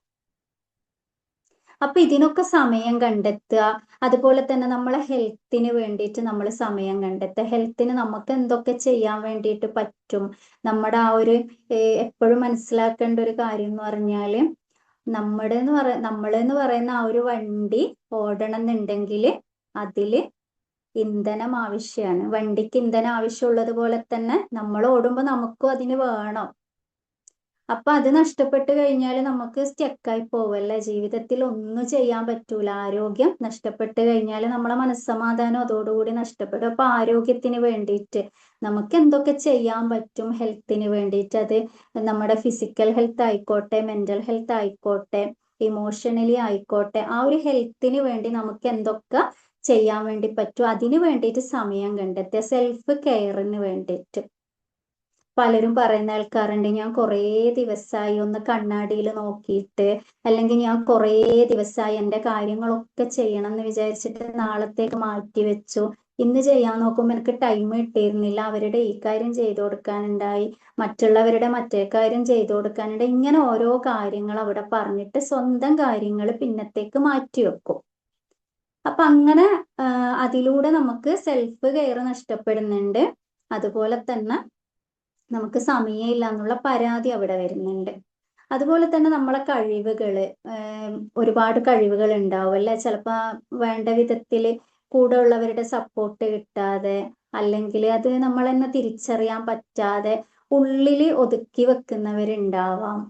അപ്പൊ ഇതിനൊക്കെ സമയം കണ്ടെത്തുക. അതുപോലെ തന്നെ നമ്മളെ ഹെൽത്തിന് വേണ്ടിയിട്ട് നമ്മൾ സമയം കണ്ടെത്തുക. ഹെൽത്തിന് നമുക്ക് എന്തൊക്കെ ചെയ്യാൻ വേണ്ടിയിട്ട് പറ്റും, നമ്മുടെ ആ ഒരു എപ്പോഴും മനസ്സിലാക്കേണ്ട ഒരു കാര്യം എന്ന് പറഞ്ഞാല്, നമ്മളെന്ന് പറയുന്ന ആ ഒരു വണ്ടി ഓടണം എന്നുണ്ടെങ്കിൽ അതില് ഇന്ധനം ആവശ്യമാണ്. വണ്ടിക്ക് ഇന്ധനം ആവശ്യമുള്ളത് പോലെ തന്നെ നമ്മൾ ഓടുമ്പോൾ നമുക്കും അതിന് വേണം. അപ്പൊ അത് നഷ്ടപ്പെട്ട് കഴിഞ്ഞാൽ നമുക്ക് സ്റ്റക്കായി പോവല്ലേ, ജീവിതത്തിൽ ഒന്നും ചെയ്യാൻ പറ്റൂല. ആരോഗ്യം നഷ്ടപ്പെട്ട് കഴിഞ്ഞാൽ നമ്മളെ മനസ്സമാധാനം അതോടുകൂടി നഷ്ടപ്പെടും. അപ്പൊ ആരോഗ്യത്തിന് വേണ്ടിയിട്ട് നമുക്ക് എന്തൊക്കെ ചെയ്യാൻ പറ്റും ഹെൽത്തിന് വേണ്ടിയിട്ട്, അത് നമ്മുടെ ഫിസിക്കൽ ഹെൽത്ത് ആയിക്കോട്ടെ, മെന്റൽ ഹെൽത്ത് ആയിക്കോട്ടെ, ഇമോഷണലി ആയിക്കോട്ടെ, ആ ഒരു ഹെൽത്തിന് വേണ്ടി നമുക്ക് എന്തൊക്കെ ചെയ്യാൻ വേണ്ടി പറ്റും, അതിന് വേണ്ടിയിട്ട് സമയം കണ്ടെത്തുക. സെൽഫ് കെയറിന് വേണ്ടിയിട്ട് പലരും പറയുന്ന ആൾക്കാരുണ്ട്, ഞാൻ കുറേ ദിവസമായി ഒന്ന് കണ്ണാടിയിൽ നോക്കിയിട്ട്, അല്ലെങ്കിൽ ഞാൻ കുറേ ദിവസമായി എൻ്റെ കാര്യങ്ങളൊക്കെ ചെയ്യണം എന്ന് വിചാരിച്ചിട്ട് നാളത്തേക്ക് മാറ്റി വെച്ചു, ഇന്ന് ചെയ്യാൻ നോക്കുമ്പോൾ എനിക്ക് ടൈം കിട്ടിയിരുന്നില്ല, അവരുടെ ഈ കാര്യം ചെയ്തു കൊടുക്കാനുണ്ടായി, മറ്റുള്ളവരുടെ മറ്റേ കാര്യം ചെയ്തു കൊടുക്കാനുണ്ടായി, ഇങ്ങനെ ഓരോ കാര്യങ്ങൾ അവിടെ പറഞ്ഞിട്ട് സ്വന്തം കാര്യങ്ങൾ പിന്നത്തേക്ക് മാറ്റി വെക്കും. അപ്പൊ അങ്ങനെ അതിലൂടെ നമുക്ക് സെൽഫ് കെയർ നഷ്ടപ്പെടുന്നുണ്ട്. അതുപോലെ തന്നെ നമുക്ക് സമയമില്ല എന്നുള്ള പരാതി അവിടെ വരുന്നുണ്ട്. അതുപോലെ തന്നെ നമ്മളെ കഴിവുകള്, ഒരുപാട് കഴിവുകൾ ഉണ്ടാവും അല്ലെ. ചിലപ്പോ വേണ്ട വിധത്തിൽ കൂടെ ഉള്ളവരുടെ സപ്പോർട്ട് കിട്ടാതെ, അല്ലെങ്കിൽ അത് നമ്മൾ തന്നെ തിരിച്ചറിയാൻ പറ്റാതെ ഉള്ളില് ഒതുക്കി വെക്കുന്നവരുണ്ടാവാം.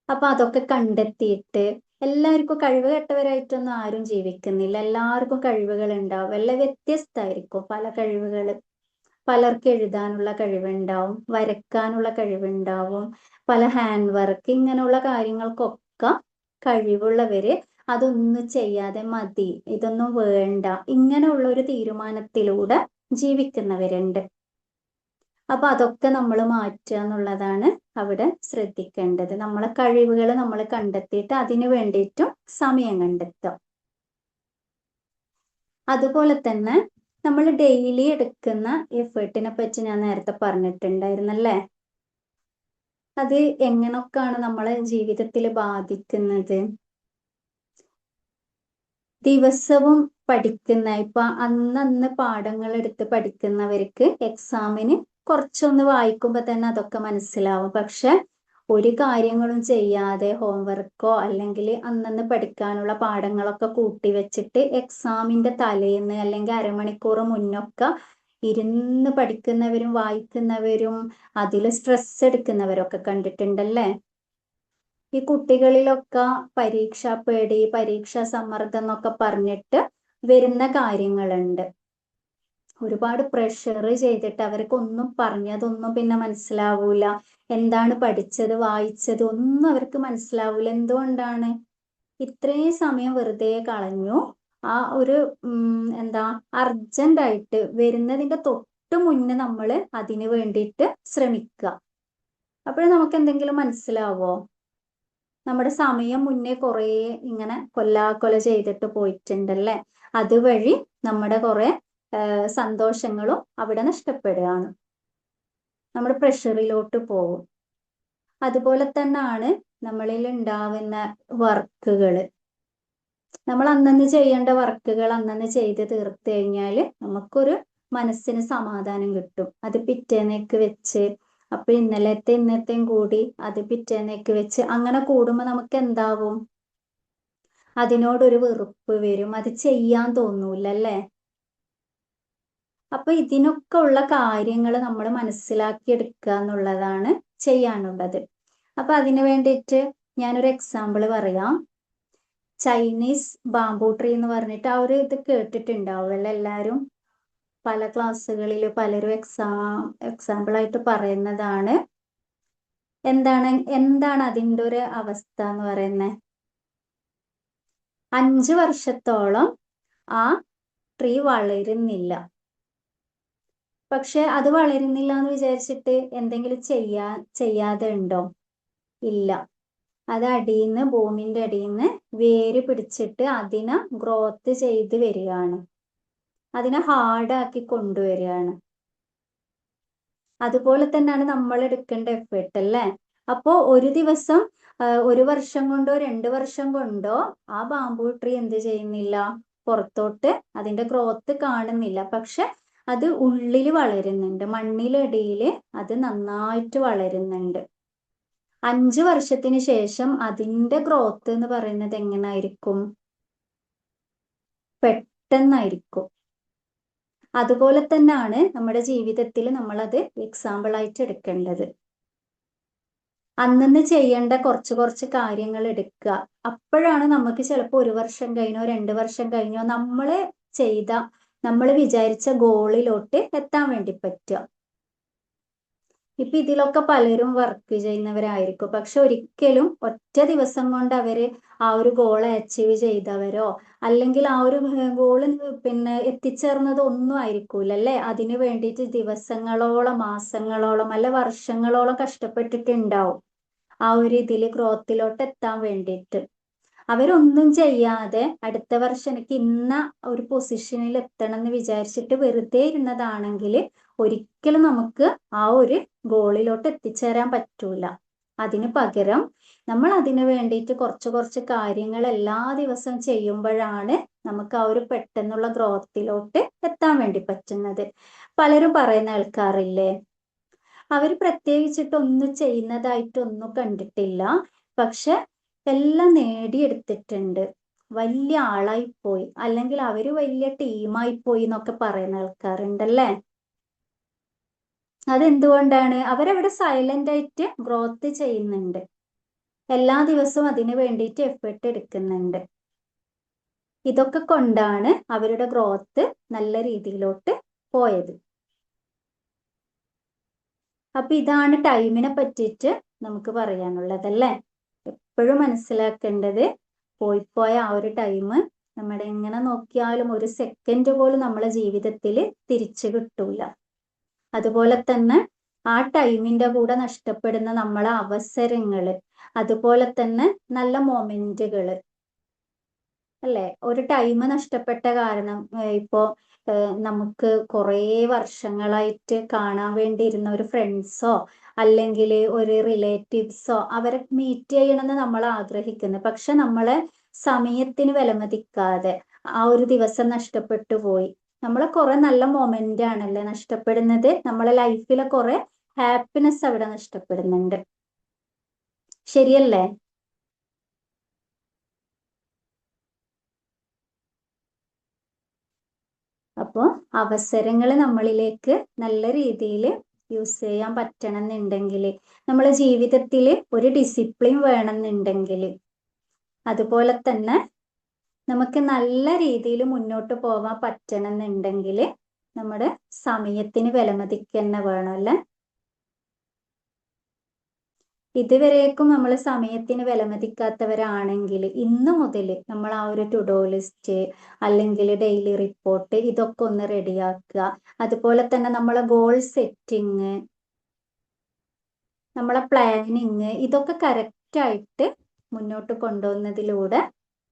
അപ്പൊ അതൊക്കെ കണ്ടെത്തിയിട്ട്, എല്ലാവർക്കും കഴിവ് കെട്ടവരായിട്ടൊന്നും ആരും ജീവിക്കുന്നില്ല, എല്ലാവർക്കും കഴിവുകൾ ഉണ്ടാവും. എല്ലാം വ്യത്യസ്തമായിരിക്കും പല കഴിവുകൾ. പലർക്ക് എഴുതാനുള്ള കഴിവുണ്ടാവും, വരയ്ക്കാനുള്ള കഴിവുണ്ടാവും, പല ഹാൻഡ് വർക്ക്, ഇങ്ങനെയുള്ള കാര്യങ്ങൾക്കൊക്കെ കഴിവുള്ളവര് അതൊന്നും ചെയ്യാതെ മതി, ഇതൊന്നും വേണ്ട, ഇങ്ങനെയുള്ള ഒരു തീരുമാനത്തിലൂടെ ജീവിക്കുന്നവരുണ്ട്. അപ്പൊ അതൊക്കെ നമ്മൾ മാറ്റുക എന്നുള്ളതാണ് അവിടെ ശ്രദ്ധിക്കേണ്ടത്. നമ്മളെ കഴിവുകൾ നമ്മൾ കണ്ടെത്തിയിട്ട് അതിനു വേണ്ടിയിട്ടും സമയം കണ്ടെത്തുക. അതുപോലെ തന്നെ നമ്മൾ ഡെയിലി എടുക്കുന്ന എഫേർട്ടിനെ പറ്റി ഞാൻ നേരത്തെ പറഞ്ഞിട്ടുണ്ടായിരുന്നല്ലേ. അത് എങ്ങനൊക്കെയാണ് നമ്മളെ ജീവിതത്തിൽ ബാധിക്കുന്നത്. ദിവസവും പഠിക്കുന്ന ഇപ്പൊ അന്നന്ന് പാഠങ്ങൾ എടുത്ത് പഠിക്കുന്നവർക്ക് എക്സാമിന് കുറച്ചൊന്ന് വായിക്കുമ്പോ തന്നെ അതൊക്കെ മനസ്സിലാവും. പക്ഷെ ഒരു കാര്യങ്ങളും ചെയ്യാതെ ഹോംവർക്കോ അല്ലെങ്കിൽ അന്നന്ന് പഠിക്കാനുള്ള പാഠങ്ങളൊക്കെ കൂട്ടി വെച്ചിട്ട് എക്സാമിന്റെ തലേന്ന് അല്ലെങ്കിൽ അരമണിക്കൂർ മുന്നൊക്കെ ഇരുന്ന് പഠിക്കുന്നവരും വായിക്കുന്നവരും അതിൽ സ്ട്രെസ് എടുക്കുന്നവരൊക്കെ കണ്ടിട്ടുണ്ടല്ലേ. ഈ കുട്ടികളിലൊക്കെ പരീക്ഷാ പേടി, പരീക്ഷാ സമ്മർദ്ദം എന്നൊക്കെ പറഞ്ഞിട്ട് വരുന്ന കാര്യങ്ങളുണ്ട്. ഒരുപാട് പ്രഷർ ചെയ്തിട്ട് അവർക്കൊന്നും പറഞ്ഞതൊന്നും പിന്നെ മനസ്സിലാവൂല. എന്താണ് പഠിച്ചത് വായിച്ചത് ഒന്നും അവർക്ക് മനസ്സിലാവൂല. എന്തുകൊണ്ടാണ്? ഇത്രയും സമയം വെറുതെ കളഞ്ഞു. ആ ഒരു എന്താ അർജന്റ് ആയിട്ട് വരുന്നതിന്റെ തൊട്ട് മുന്നേ നമ്മൾ അതിന് വേണ്ടിയിട്ട് ശ്രമിക്കുക. അപ്പോൾ നമുക്ക് എന്തെങ്കിലും മനസ്സിലാവോ? നമ്മുടെ സമയം മുന്നേ കുറേ ഇങ്ങനെ കൊല്ലാക്കൊല ചെയ്തിട്ട് പോയിട്ടുണ്ടല്ലേ. അതുവഴി നമ്മുടെ കുറെ സന്തോഷങ്ങളും അവിടെ നഷ്ടപ്പെടുകയാണ്. നമ്മുടെ പ്രഷറിലോട്ട് പോകും. അതുപോലെ തന്നെയാണ് നമ്മളിൽ ഉണ്ടാവുന്ന വർക്കുകൾ. നമ്മൾ അന്നന്ന് ചെയ്യേണ്ട വർക്കുകൾ അന്നന്ന് ചെയ്ത് തീർത്ത് കഴിഞ്ഞാൽ നമുക്കൊരു മനസ്സിന് സമാധാനം കിട്ടും. അത് പിറ്റേന്നേക്ക് വെച്ച് അപ്പൊ ഇന്നത്തെയും കൂടി അത് പിറ്റേന്നേക്ക് വെച്ച് അങ്ങനെ കൂടുമ്പോൾ നമുക്ക് എന്താവും? അതിനോടൊരു വെറുപ്പ് വരും. അത് ചെയ്യാൻ തോന്നൂല അല്ലേ. അപ്പൊ ഇതിനൊക്കെ ഉള്ള കാര്യങ്ങൾ നമ്മൾ മനസ്സിലാക്കിയെടുക്കുക എന്നുള്ളതാണ് ചെയ്യാനുള്ളത്. അപ്പൊ അതിനു വേണ്ടിയിട്ട് ഞാനൊരു എക്സാമ്പിൾ പറയാം. ചൈനീസ് ബാംബു ട്രീ എന്ന് പറഞ്ഞിട്ട് ആ ഒരു ഇത് കേട്ടിട്ടുണ്ടാവുമല്ലോ എല്ലാവരും. പല ക്ലാസ്സുകളിൽ പലരും എക്സാമ്പിൾ ആയിട്ട് പറയുന്നതാണ്. എന്താണ് അതിൻ്റെ ഒരു അവസ്ഥ എന്ന് പറയുന്നത്? 5 വർഷത്തോളം ആ ട്രീ വളരുന്നില്ല. പക്ഷെ അത് വളരുന്നില്ല എന്ന് വിചാരിച്ചിട്ട് എന്തെങ്കിലും ചെയ്യാതെ ഉണ്ടോ? ഇല്ല. അത് അടിയിന്ന് ഭൂമിന്റെ അടിയിന്ന് വേര് പിടിച്ചിട്ട് അതിനെ ഗ്രോത്ത് ചെയ്ത് വരികയാണ്. അതിനെ ഹാർഡാക്കി കൊണ്ടുവരികയാണ്. അതുപോലെ തന്നെയാണ് നമ്മൾ എടുക്കേണ്ട എഫേർട്ട് അല്ലേ. അപ്പോ ഒരു ദിവസം 1 വർഷം കൊണ്ടോ 2 വർഷം കൊണ്ടോ ആ ബാംബു ട്രീ എന്ത് ചെയ്യുന്നില്ല? പുറത്തോട്ട് അതിന്റെ ഗ്രോത്ത് കാണുന്നില്ല. പക്ഷെ അത് ഉള്ളിൽ വളരുന്നുണ്ട്. മണ്ണിലടിയിൽ അത് നന്നായിട്ട് വളരുന്നുണ്ട്. 5 വർഷത്തിന് ശേഷം അതിന്റെ ഗ്രോത്ത് എന്ന് പറയുന്നത് എങ്ങനായിരിക്കും? പെട്ടെന്നായിരിക്കും. അതുപോലെ തന്നെയാണ് നമ്മുടെ ജീവിതത്തിൽ നമ്മളത് എക്സാമ്പിൾ ആയിട്ട് എടുക്കേണ്ടത്. അന്നന്ന് ചെയ്യേണ്ട കുറച്ച് കാര്യങ്ങൾ എടുക്കുക. അപ്പോഴാണ് നമുക്ക് ചിലപ്പോൾ 1 വർഷം കഴിഞ്ഞോ 2 വർഷം കഴിഞ്ഞോ നമ്മൾ വിചാരിച്ച ഗോളിലോട്ട് എത്താൻ വേണ്ടി പറ്റുക. ഇപ്പൊ ഇതിലൊക്കെ പലരും വർക്ക് ചെയ്യുന്നവരായിരിക്കും. പക്ഷെ ഒരിക്കലും ഒറ്റ ദിവസം കൊണ്ട് അവര് ആ ഒരു ഗോൾ അച്ചീവ് ചെയ്തവരോ അല്ലെങ്കിൽ ആ ഒരു ഗോള് എത്തിച്ചേർന്നത് ഒന്നും ആയിരിക്കൂല അല്ലെ. അതിനു വേണ്ടിയിട്ട് ദിവസങ്ങളോളം, മാസങ്ങളോളം അല്ല വർഷങ്ങളോളം കഷ്ടപ്പെട്ടിട്ടുണ്ടാവും ആ ഒരു ഇതില് ഗ്രോത്തിലോട്ട് എത്താൻ വേണ്ടിയിട്ട്. അവരൊന്നും ചെയ്യാതെ അടുത്ത വർഷം എനിക്ക് ഇന്ന ഒരു പൊസിഷനിൽ എത്തണം എന്ന് വിചാരിച്ചിട്ട് വെറുതെ ഇരുന്നതാണെങ്കിൽ ഒരിക്കലും നമുക്ക് ആ ഒരു ഗോളിലോട്ട് എത്തിച്ചേരാൻ പറ്റൂല. അതിന് പകരം നമ്മൾ അതിനു വേണ്ടിയിട്ട് കുറച്ച് കാര്യങ്ങൾ എല്ലാ ദിവസവും ചെയ്യുമ്പോഴാണ് നമുക്ക് ആ ഒരു പെട്ടെന്നുള്ള ഗ്രോത്തിലോട്ട് എത്താൻ വേണ്ടി പറ്റുന്നത്. പലരും പറയുന്ന ആൾക്കാരില്ലേ, അവർ പ്രത്യേകിച്ചിട്ട് ഒന്നും ചെയ്യുന്നതായിട്ടൊന്നും കണ്ടിട്ടില്ല, പക്ഷെ എല്ലാം നേടിയെടുത്തിട്ടുണ്ട്, വലിയ ആളായി പോയി, അല്ലെങ്കിൽ അവര് വലിയ ടീമായി പോയി എന്നൊക്കെ പറയുന്ന ആൾക്കാരുണ്ടല്ലേ. അതെന്തുകൊണ്ടാണ്? അവരവിടെ സൈലന്റ് ആയിട്ട് ഗ്രോത്ത് ചെയ്യുന്നുണ്ട്. എല്ലാ ദിവസവും അതിന് വേണ്ടിയിട്ട് എഫേർട്ട് എടുക്കുന്നുണ്ട്. ഇതൊക്കെ കൊണ്ടാണ് അവരുടെ ഗ്രോത്ത് നല്ല രീതിയിലോട്ട് പോയത്. അപ്പൊ ഇതാണ് ടൈമിനെ പറ്റിയിട്ട് നമുക്ക് പറയാനുള്ളതല്ലേ. എപ്പോഴും മനസ്സിലാക്കേണ്ടത് പോയ ആ ഒരു ടൈം നമ്മുടെ എങ്ങനെ നോക്കിയാലും 1 സെക്കൻഡ് പോലും നമ്മളെ ജീവിതത്തിൽ തിരിച്ചു കിട്ടൂല. അതുപോലെ തന്നെ ആ ടൈമിന്റെ കൂടെ നഷ്ടപ്പെടുന്ന നമ്മളെ അവസരങ്ങള്, അതുപോലെ തന്നെ നല്ല മൊമെന്റുകള് അല്ലെ. ഒരു ടൈം നഷ്ടപ്പെട്ട കാരണം ഇപ്പോ നമുക്ക് കുറേ വർഷങ്ങളായിട്ട് കാണാൻ വേണ്ടി ഇരുന്ന ഒരു ഫ്രണ്ട്സോ അല്ലെങ്കിൽ ഒരു റിലേറ്റീവ്സോ അവരെ മീറ്റ് ചെയ്യണമെന്ന് നമ്മൾ ആഗ്രഹിക്കുന്നു. പക്ഷെ നമ്മളെ സമയത്തിന് വിലമതിക്കാതെ ആ ഒരു ദിവസം നഷ്ടപ്പെട്ടു പോയി. നമ്മളെ കുറെ നല്ല മൊമെന്റ് ആണല്ലേ നഷ്ടപ്പെടുന്നത്. നമ്മളെ ലൈഫിലെ കുറെ ഹാപ്പിനെസ് അവിടെ നഷ്ടപ്പെടുന്നുണ്ട്. ശരിയല്ലേ? അപ്പോൾ അവസരങ്ങൾ നമ്മളിലേക്ക് നല്ല രീതിയിൽ യൂസ് ചെയ്യാൻ പറ്റണം എന്നുണ്ടെങ്കിൽ, നമ്മളെ ജീവിതത്തിൽ ഒരു ഡിസിപ്ലിൻ വേണമെന്നുണ്ടെങ്കിൽ, അതുപോലെ തന്നെ നമുക്ക് നല്ല രീതിയിൽ മുന്നോട്ട് പോകാൻ പറ്റണം എന്നുണ്ടെങ്കിൽ നമ്മുടെ സമയത്തിന് വിലമതിക്കുക തന്നെ വേണം അല്ലേ? ഇതുവരേക്കും നമ്മൾ സമയത്തിന് വിലമതിക്കാത്തവരാണെങ്കിൽ ഇന്ന് മുതൽ നമ്മൾ ആ ഒരു ടു ഡു ലിസ്റ്റ് അല്ലെങ്കിൽ ഡെയിലി റിപ്പോർട്ട് ഇതൊക്കെ ഒന്ന് റെഡിയാക്കുക. അതുപോലെ തന്നെ നമ്മളെ ഗോൾ സെറ്റിങ്, നമ്മളെ പ്ലാനിങ് ഇതൊക്കെ കറക്റ്റായിട്ട് മുന്നോട്ട് കൊണ്ടുപോകുന്നതിലൂടെ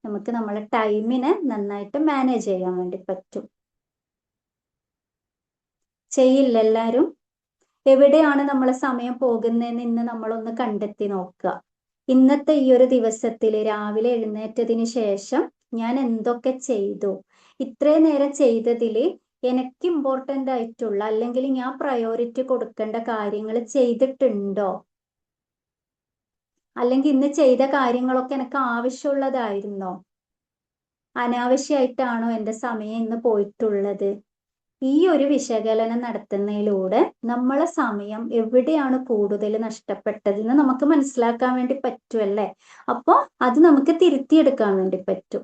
നമുക്ക് നമ്മളെ ടൈമിനെ നന്നായിട്ട് മാനേജ് ചെയ്യാൻ വേണ്ടി പറ്റും. ചെയ്യില്ല എല്ലാവരും? എവിടെയാണ് നമ്മളെ സമയം പോകുന്നതെന്ന് ഇന്ന് നമ്മളൊന്ന് കണ്ടെത്തി നോക്കുക. ഇന്നത്തെ ഈ ഒരു ദിവസത്തിൽ രാവിലെ എഴുന്നേറ്റതിന് ശേഷം ഞാൻ എന്തൊക്കെ ചെയ്തു, ഇത്രയും നേരം ചെയ്തതിൽ എനിക്ക് ഇമ്പോർട്ടൻ്റ് ആയിട്ടുള്ള അല്ലെങ്കിൽ ഞാൻ പ്രയോറിറ്റി കൊടുക്കേണ്ട കാര്യങ്ങൾ ചെയ്തിട്ടുണ്ടോ? അല്ലെങ്കിൽ ഇന്ന് ചെയ്ത കാര്യങ്ങളൊക്കെ എനിക്ക് ആവശ്യമുള്ളതായിരുന്നോ? അനാവശ്യമായിട്ടാണോ എൻ്റെ സമയം ഇന്ന് പോയിട്ടുള്ളത്? ഈ ഒരു വിശകലനം നടത്തുന്നതിലൂടെ നമ്മളെ സമയം എവിടെയാണ് കൂടുതൽ നഷ്ടപ്പെട്ടതെന്ന് നമുക്ക് മനസ്സിലാക്കാൻ വേണ്ടി പറ്റുമല്ലേ? അപ്പോൾ അത് നമുക്ക് തിരുത്തിയെടുക്കാൻ വേണ്ടി പറ്റും.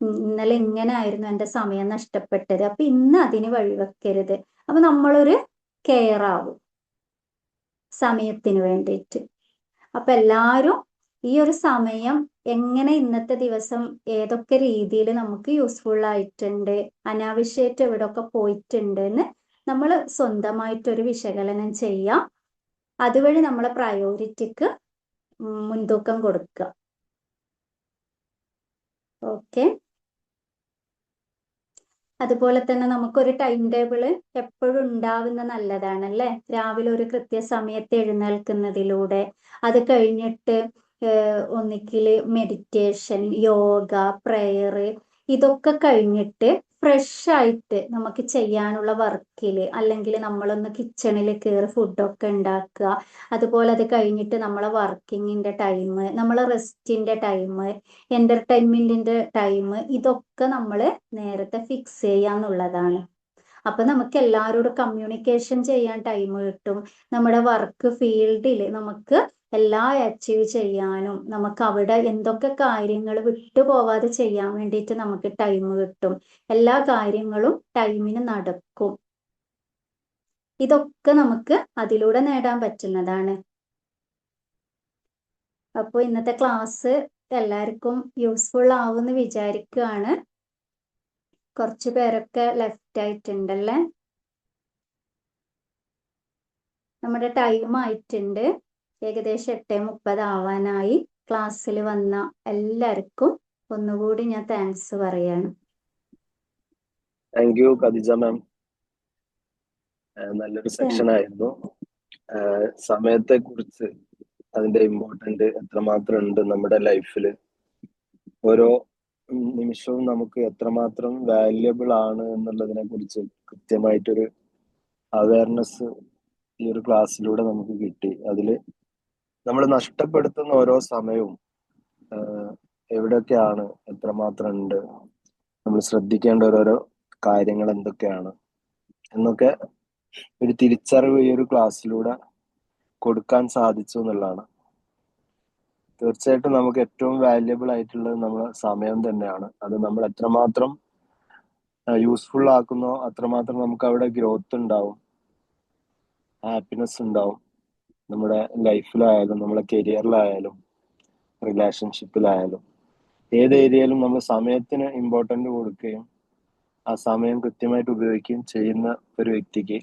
ഇന്നലെ ഇങ്ങനായിരുന്നു എൻ്റെ സമയം നഷ്ടപ്പെട്ടത്, അപ്പൊ ഇന്ന് അതിന് വഴിവെക്കരുത്. അപ്പൊ നമ്മളൊരു കെയർ ആവും സമയത്തിന് വേണ്ടിയിട്ട്. അപ്പൊ എല്ലാവരും ഈ ഒരു സമയം എങ്ങനെ ഇന്നത്തെ ദിവസം ഏതൊക്കെ രീതിയിൽ നമുക്ക് യൂസ്ഫുൾ ആയിട്ടുണ്ട്, അനാവശ്യമായിട്ട് എവിടെയൊക്കെ പോയിട്ടുണ്ട് എന്ന് നമ്മൾ സ്വന്തമായിട്ടൊരു വിശകലനം ചെയ്യാം. അതുവഴി നമ്മളെ പ്രയോറിറ്റിക്ക് മുൻതൂക്കം കൊടുക്കുക. ഓക്കെ. അതുപോലെ തന്നെ നമുക്കൊരു ടൈം ടേബിൾ എപ്പോഴും ഉണ്ടാവുന്ന നല്ലതാണല്ലേ? രാവിലെ ഒരു കൃത്യസമയത്ത് എഴുന്നേൽക്കുന്നതിലൂടെ, അത് കഴിഞ്ഞിട്ട് ഒന്നിക്കിൽ മെഡിറ്റേഷൻ, യോഗ, പ്രെയർ ഇതൊക്കെ കഴിഞ്ഞിട്ട് ഫ്രഷ് ആയിട്ട് നമുക്ക് ചെയ്യാനുള്ള വർക്കിൽ അല്ലെങ്കിൽ നമ്മളൊന്ന് കിച്ചണിൽ കയറി ഫുഡൊക്കെ ഉണ്ടാക്കുക. അതുപോലെ അത് കഴിഞ്ഞിട്ട് നമ്മളെ വർക്കിങ്ങിൻ്റെ ടൈം, നമ്മളെ റെസ്റ്റിൻ്റെ ടൈം, എൻ്റർടൈൻമെൻറ്റിൻ്റെ ടൈം ഇതൊക്കെ നമ്മൾ നേരത്തെ ഫിക്സ് ചെയ്യാന്നുള്ളതാണ്. അപ്പൊ നമുക്ക് എല്ലാവരോടും കമ്മ്യൂണിക്കേഷൻ ചെയ്യാൻ ടൈം കിട്ടും. നമ്മുടെ വർക്ക് ഫീൽഡിൽ നമുക്ക് എല്ലാം അച്ചീവ് ചെയ്യാനും നമുക്ക് അവിടെ എന്തൊക്കെ കാര്യങ്ങൾ വിട്ടുപോവാതെ ചെയ്യാൻ വേണ്ടിയിട്ട് നമുക്ക് ടൈം കിട്ടും. എല്ലാ കാര്യങ്ങളും ടൈമിന് നടക്കും. ഇതൊക്കെ നമുക്ക് അതിലൂടെ നേടാൻ പറ്റുന്നതാണ്. അപ്പോൾ ഇന്നത്തെ ക്ലാസ് എല്ലാവർക്കും യൂസ്ഫുൾ ആവുമെന്ന് വിചാരിക്കുകയാണ്. കുറച്ച് പേരൊക്കെ ലെഫ്റ്റ് ആയിട്ടുണ്ടല്ലേ? നമ്മുടെ ടൈം ആയിട്ടുണ്ട്, ഏകദേശം 8:30 ആവാനായി. ക്ലാസ്സിൽ വന്ന എല്ലാവർക്കും ഒന്നുകൂടി ഞാൻ താങ്ക്സ് പറയാണ്. താങ്ക് യു ഖദീജ മാം. നല്ലൊരു സെക്ഷൻ ആയിരുന്നു. സമയത്തെ കുറിച്ച് അതിന്റെ ഇമ്പോർട്ടന്റ് എത്രമാത്രം ഉണ്ട് നമ്മുടെ ലൈഫിൽ, ഓരോ നിമിഷവും നമുക്ക് എത്രമാത്രം വാല്യബിൾ ആണ് എന്നുള്ളതിനെ കുറിച്ച് കൃത്യമായിട്ടൊരു അവയർനെസ് ഈ ഒരു ക്ലാസ്സിലൂടെ നമുക്ക് കിട്ടി. അതില് നമ്മൾ നഷ്ടപ്പെടുത്തുന്ന ഓരോ സമയവും എവിടെയൊക്കെയാണ്, എത്രമാത്രം ഉണ്ട്, നമ്മൾ ശ്രദ്ധിക്കേണ്ട ഓരോരോ കാര്യങ്ങൾ എന്തൊക്കെയാണ് എന്നൊക്കെ ഒരു തിരിച്ചറിവ് ഈ ഒരു ക്ലാസ്സിലൂടെ കൊടുക്കാൻ സാധിച്ചു എന്നുള്ളതാണ്. തീർച്ചയായിട്ടും നമുക്ക് ഏറ്റവും വാല്യബിൾ ആയിട്ടുള്ളത് നമ്മളെ സമയം തന്നെയാണ്. അത് നമ്മൾ എത്രമാത്രം യൂസ്ഫുൾ ആക്കുന്നോ അത്രമാത്രം നമുക്ക് അവിടെ ഗ്രോത്ത് ഉണ്ടാവും, ഹാപ്പിനെസ് ഉണ്ടാവും. നമ്മുടെ ലൈഫിലായാലും നമ്മുടെ കരിയറിലായാലും റിലേഷൻഷിപ്പിലായാലും ഏത് ഏരിയയിലും നമ്മൾ സമയത്തിന് ഇമ്പോർട്ടൻ്റ് കൊടുക്കുകയും ആ സമയം കൃത്യമായിട്ട് ഉപയോഗിക്കുകയും ചെയ്യുന്ന ഒരു വ്യക്തിക്ക്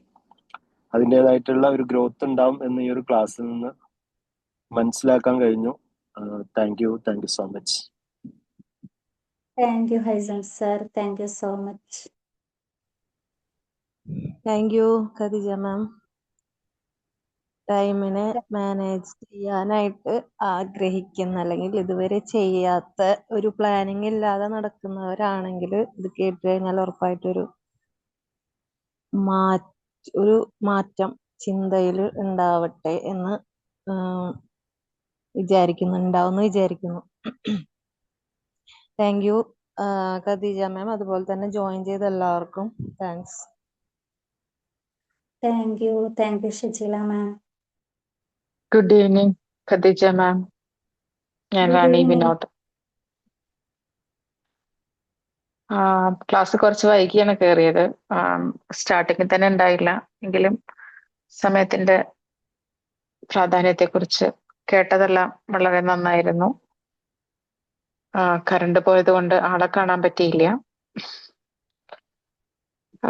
അതിൻ്റെതായിട്ടുള്ള ഒരു ഗ്രോത്ത് ഉണ്ടാവും എന്ന് ഈ ഒരു ക്ലാസ്സിൽ നിന്ന് മനസ്സിലാക്കാൻ കഴിഞ്ഞു. Thank you so much. Thank you Haisam sir, thank you so much. Thank you Khadeeja ma'am. ടൈമിനെ മാനേജ് ചെയ്യാനായിട്ട് ആഗ്രഹിക്കുന്ന അല്ലെങ്കിൽ ഇതുവരെ ചെയ്യാത്ത ഒരു പ്ലാനിങ് ഇല്ലാതെ നടക്കുന്നവരാണെങ്കിൽ ഇത് കേട്ട് കഴിഞ്ഞാൽ ഉറപ്പായിട്ടൊരു ഒരു മാറ്റം ചിന്തയിൽ ഉണ്ടാവട്ടെ എന്ന് ഉണ്ടാവുമെന്ന് വിചാരിക്കുന്നു. താങ്ക് യു ഖദീജ മാം, അതുപോലെ തന്നെ ജോയിൻ ചെയ്ത എല്ലാവർക്കും thanks. Thank you Shajila ma'am. Good evening Khadeeja ma'am. ഞാൻ good Rani evening. Vinod. Class കുറച്ച് വൈകിയാണ് കയറിയത്. സ്റ്റാർട്ടിങ്ങിൽ തന്നെ ഉണ്ടായില്ല. എങ്കിലും സമയത്തിന്റെ പ്രാധാന്യത്തെക്കുറിച്ച് കേട്ടതെല്ലാം വളരെ നന്നായിരുന്നു. കറണ്ട് പോയത് കൊണ്ട് ആളെ കാണാൻ പറ്റിയില്ല.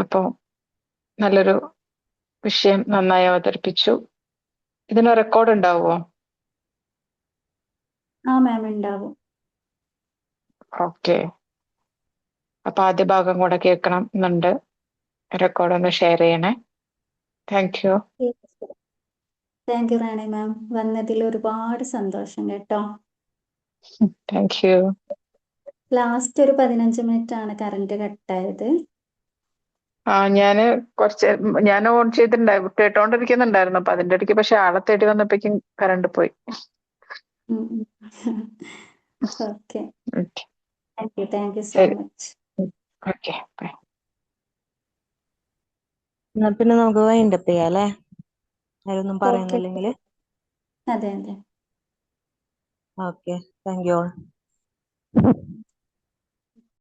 അപ്പോൾ നല്ലൊരു വിഷയം നന്നായി അവതരിപ്പിച്ചു. ഇതിന് റെക്കോർഡ് ഉണ്ടാവുമോ? ആ മാം, ഉണ്ടാവും. ഓക്കെ. അപ്പൊ ആദ്യ ഭാഗം കൂടെ കേൾക്കണം എന്നുണ്ട്. റെക്കോർഡ് ഒന്ന് ഷെയർ ചെയ്യണേ. Thank you. താങ്ക് യു റാണി മാം. വന്നതിൽ ഒരുപാട് സന്തോഷം കേട്ടോ. Thank you. ലാസ്റ്റ് ഒരു 15 മിനിറ്റ് ആണ് കറണ്ട് കട്ടായത്. ഞാൻ ഓൺ ചെയ്തിട്ടുണ്ടായിരുന്നു, കേട്ടോണ്ടിരിക്കുന്നുണ്ടായിരുന്നു. അപ്പൊ അതിന്റെ ഇടയ്ക്ക് പക്ഷെ ആളെ തേടി വന്നപ്പോഴേക്കും കറണ്ട് പോയി. Okay, okay, thank you so ശരി. മച്ച്. Okay, bye. എന്നാ പിന്നെ നമുക്ക് വൈൻഡപ്പ് ചെയ്യാം അല്ലേ? ആരൊന്നും ഓക്കെ, പറയുന്നില്ലെങ്കിൽ. അതെ. Okay, thank you all.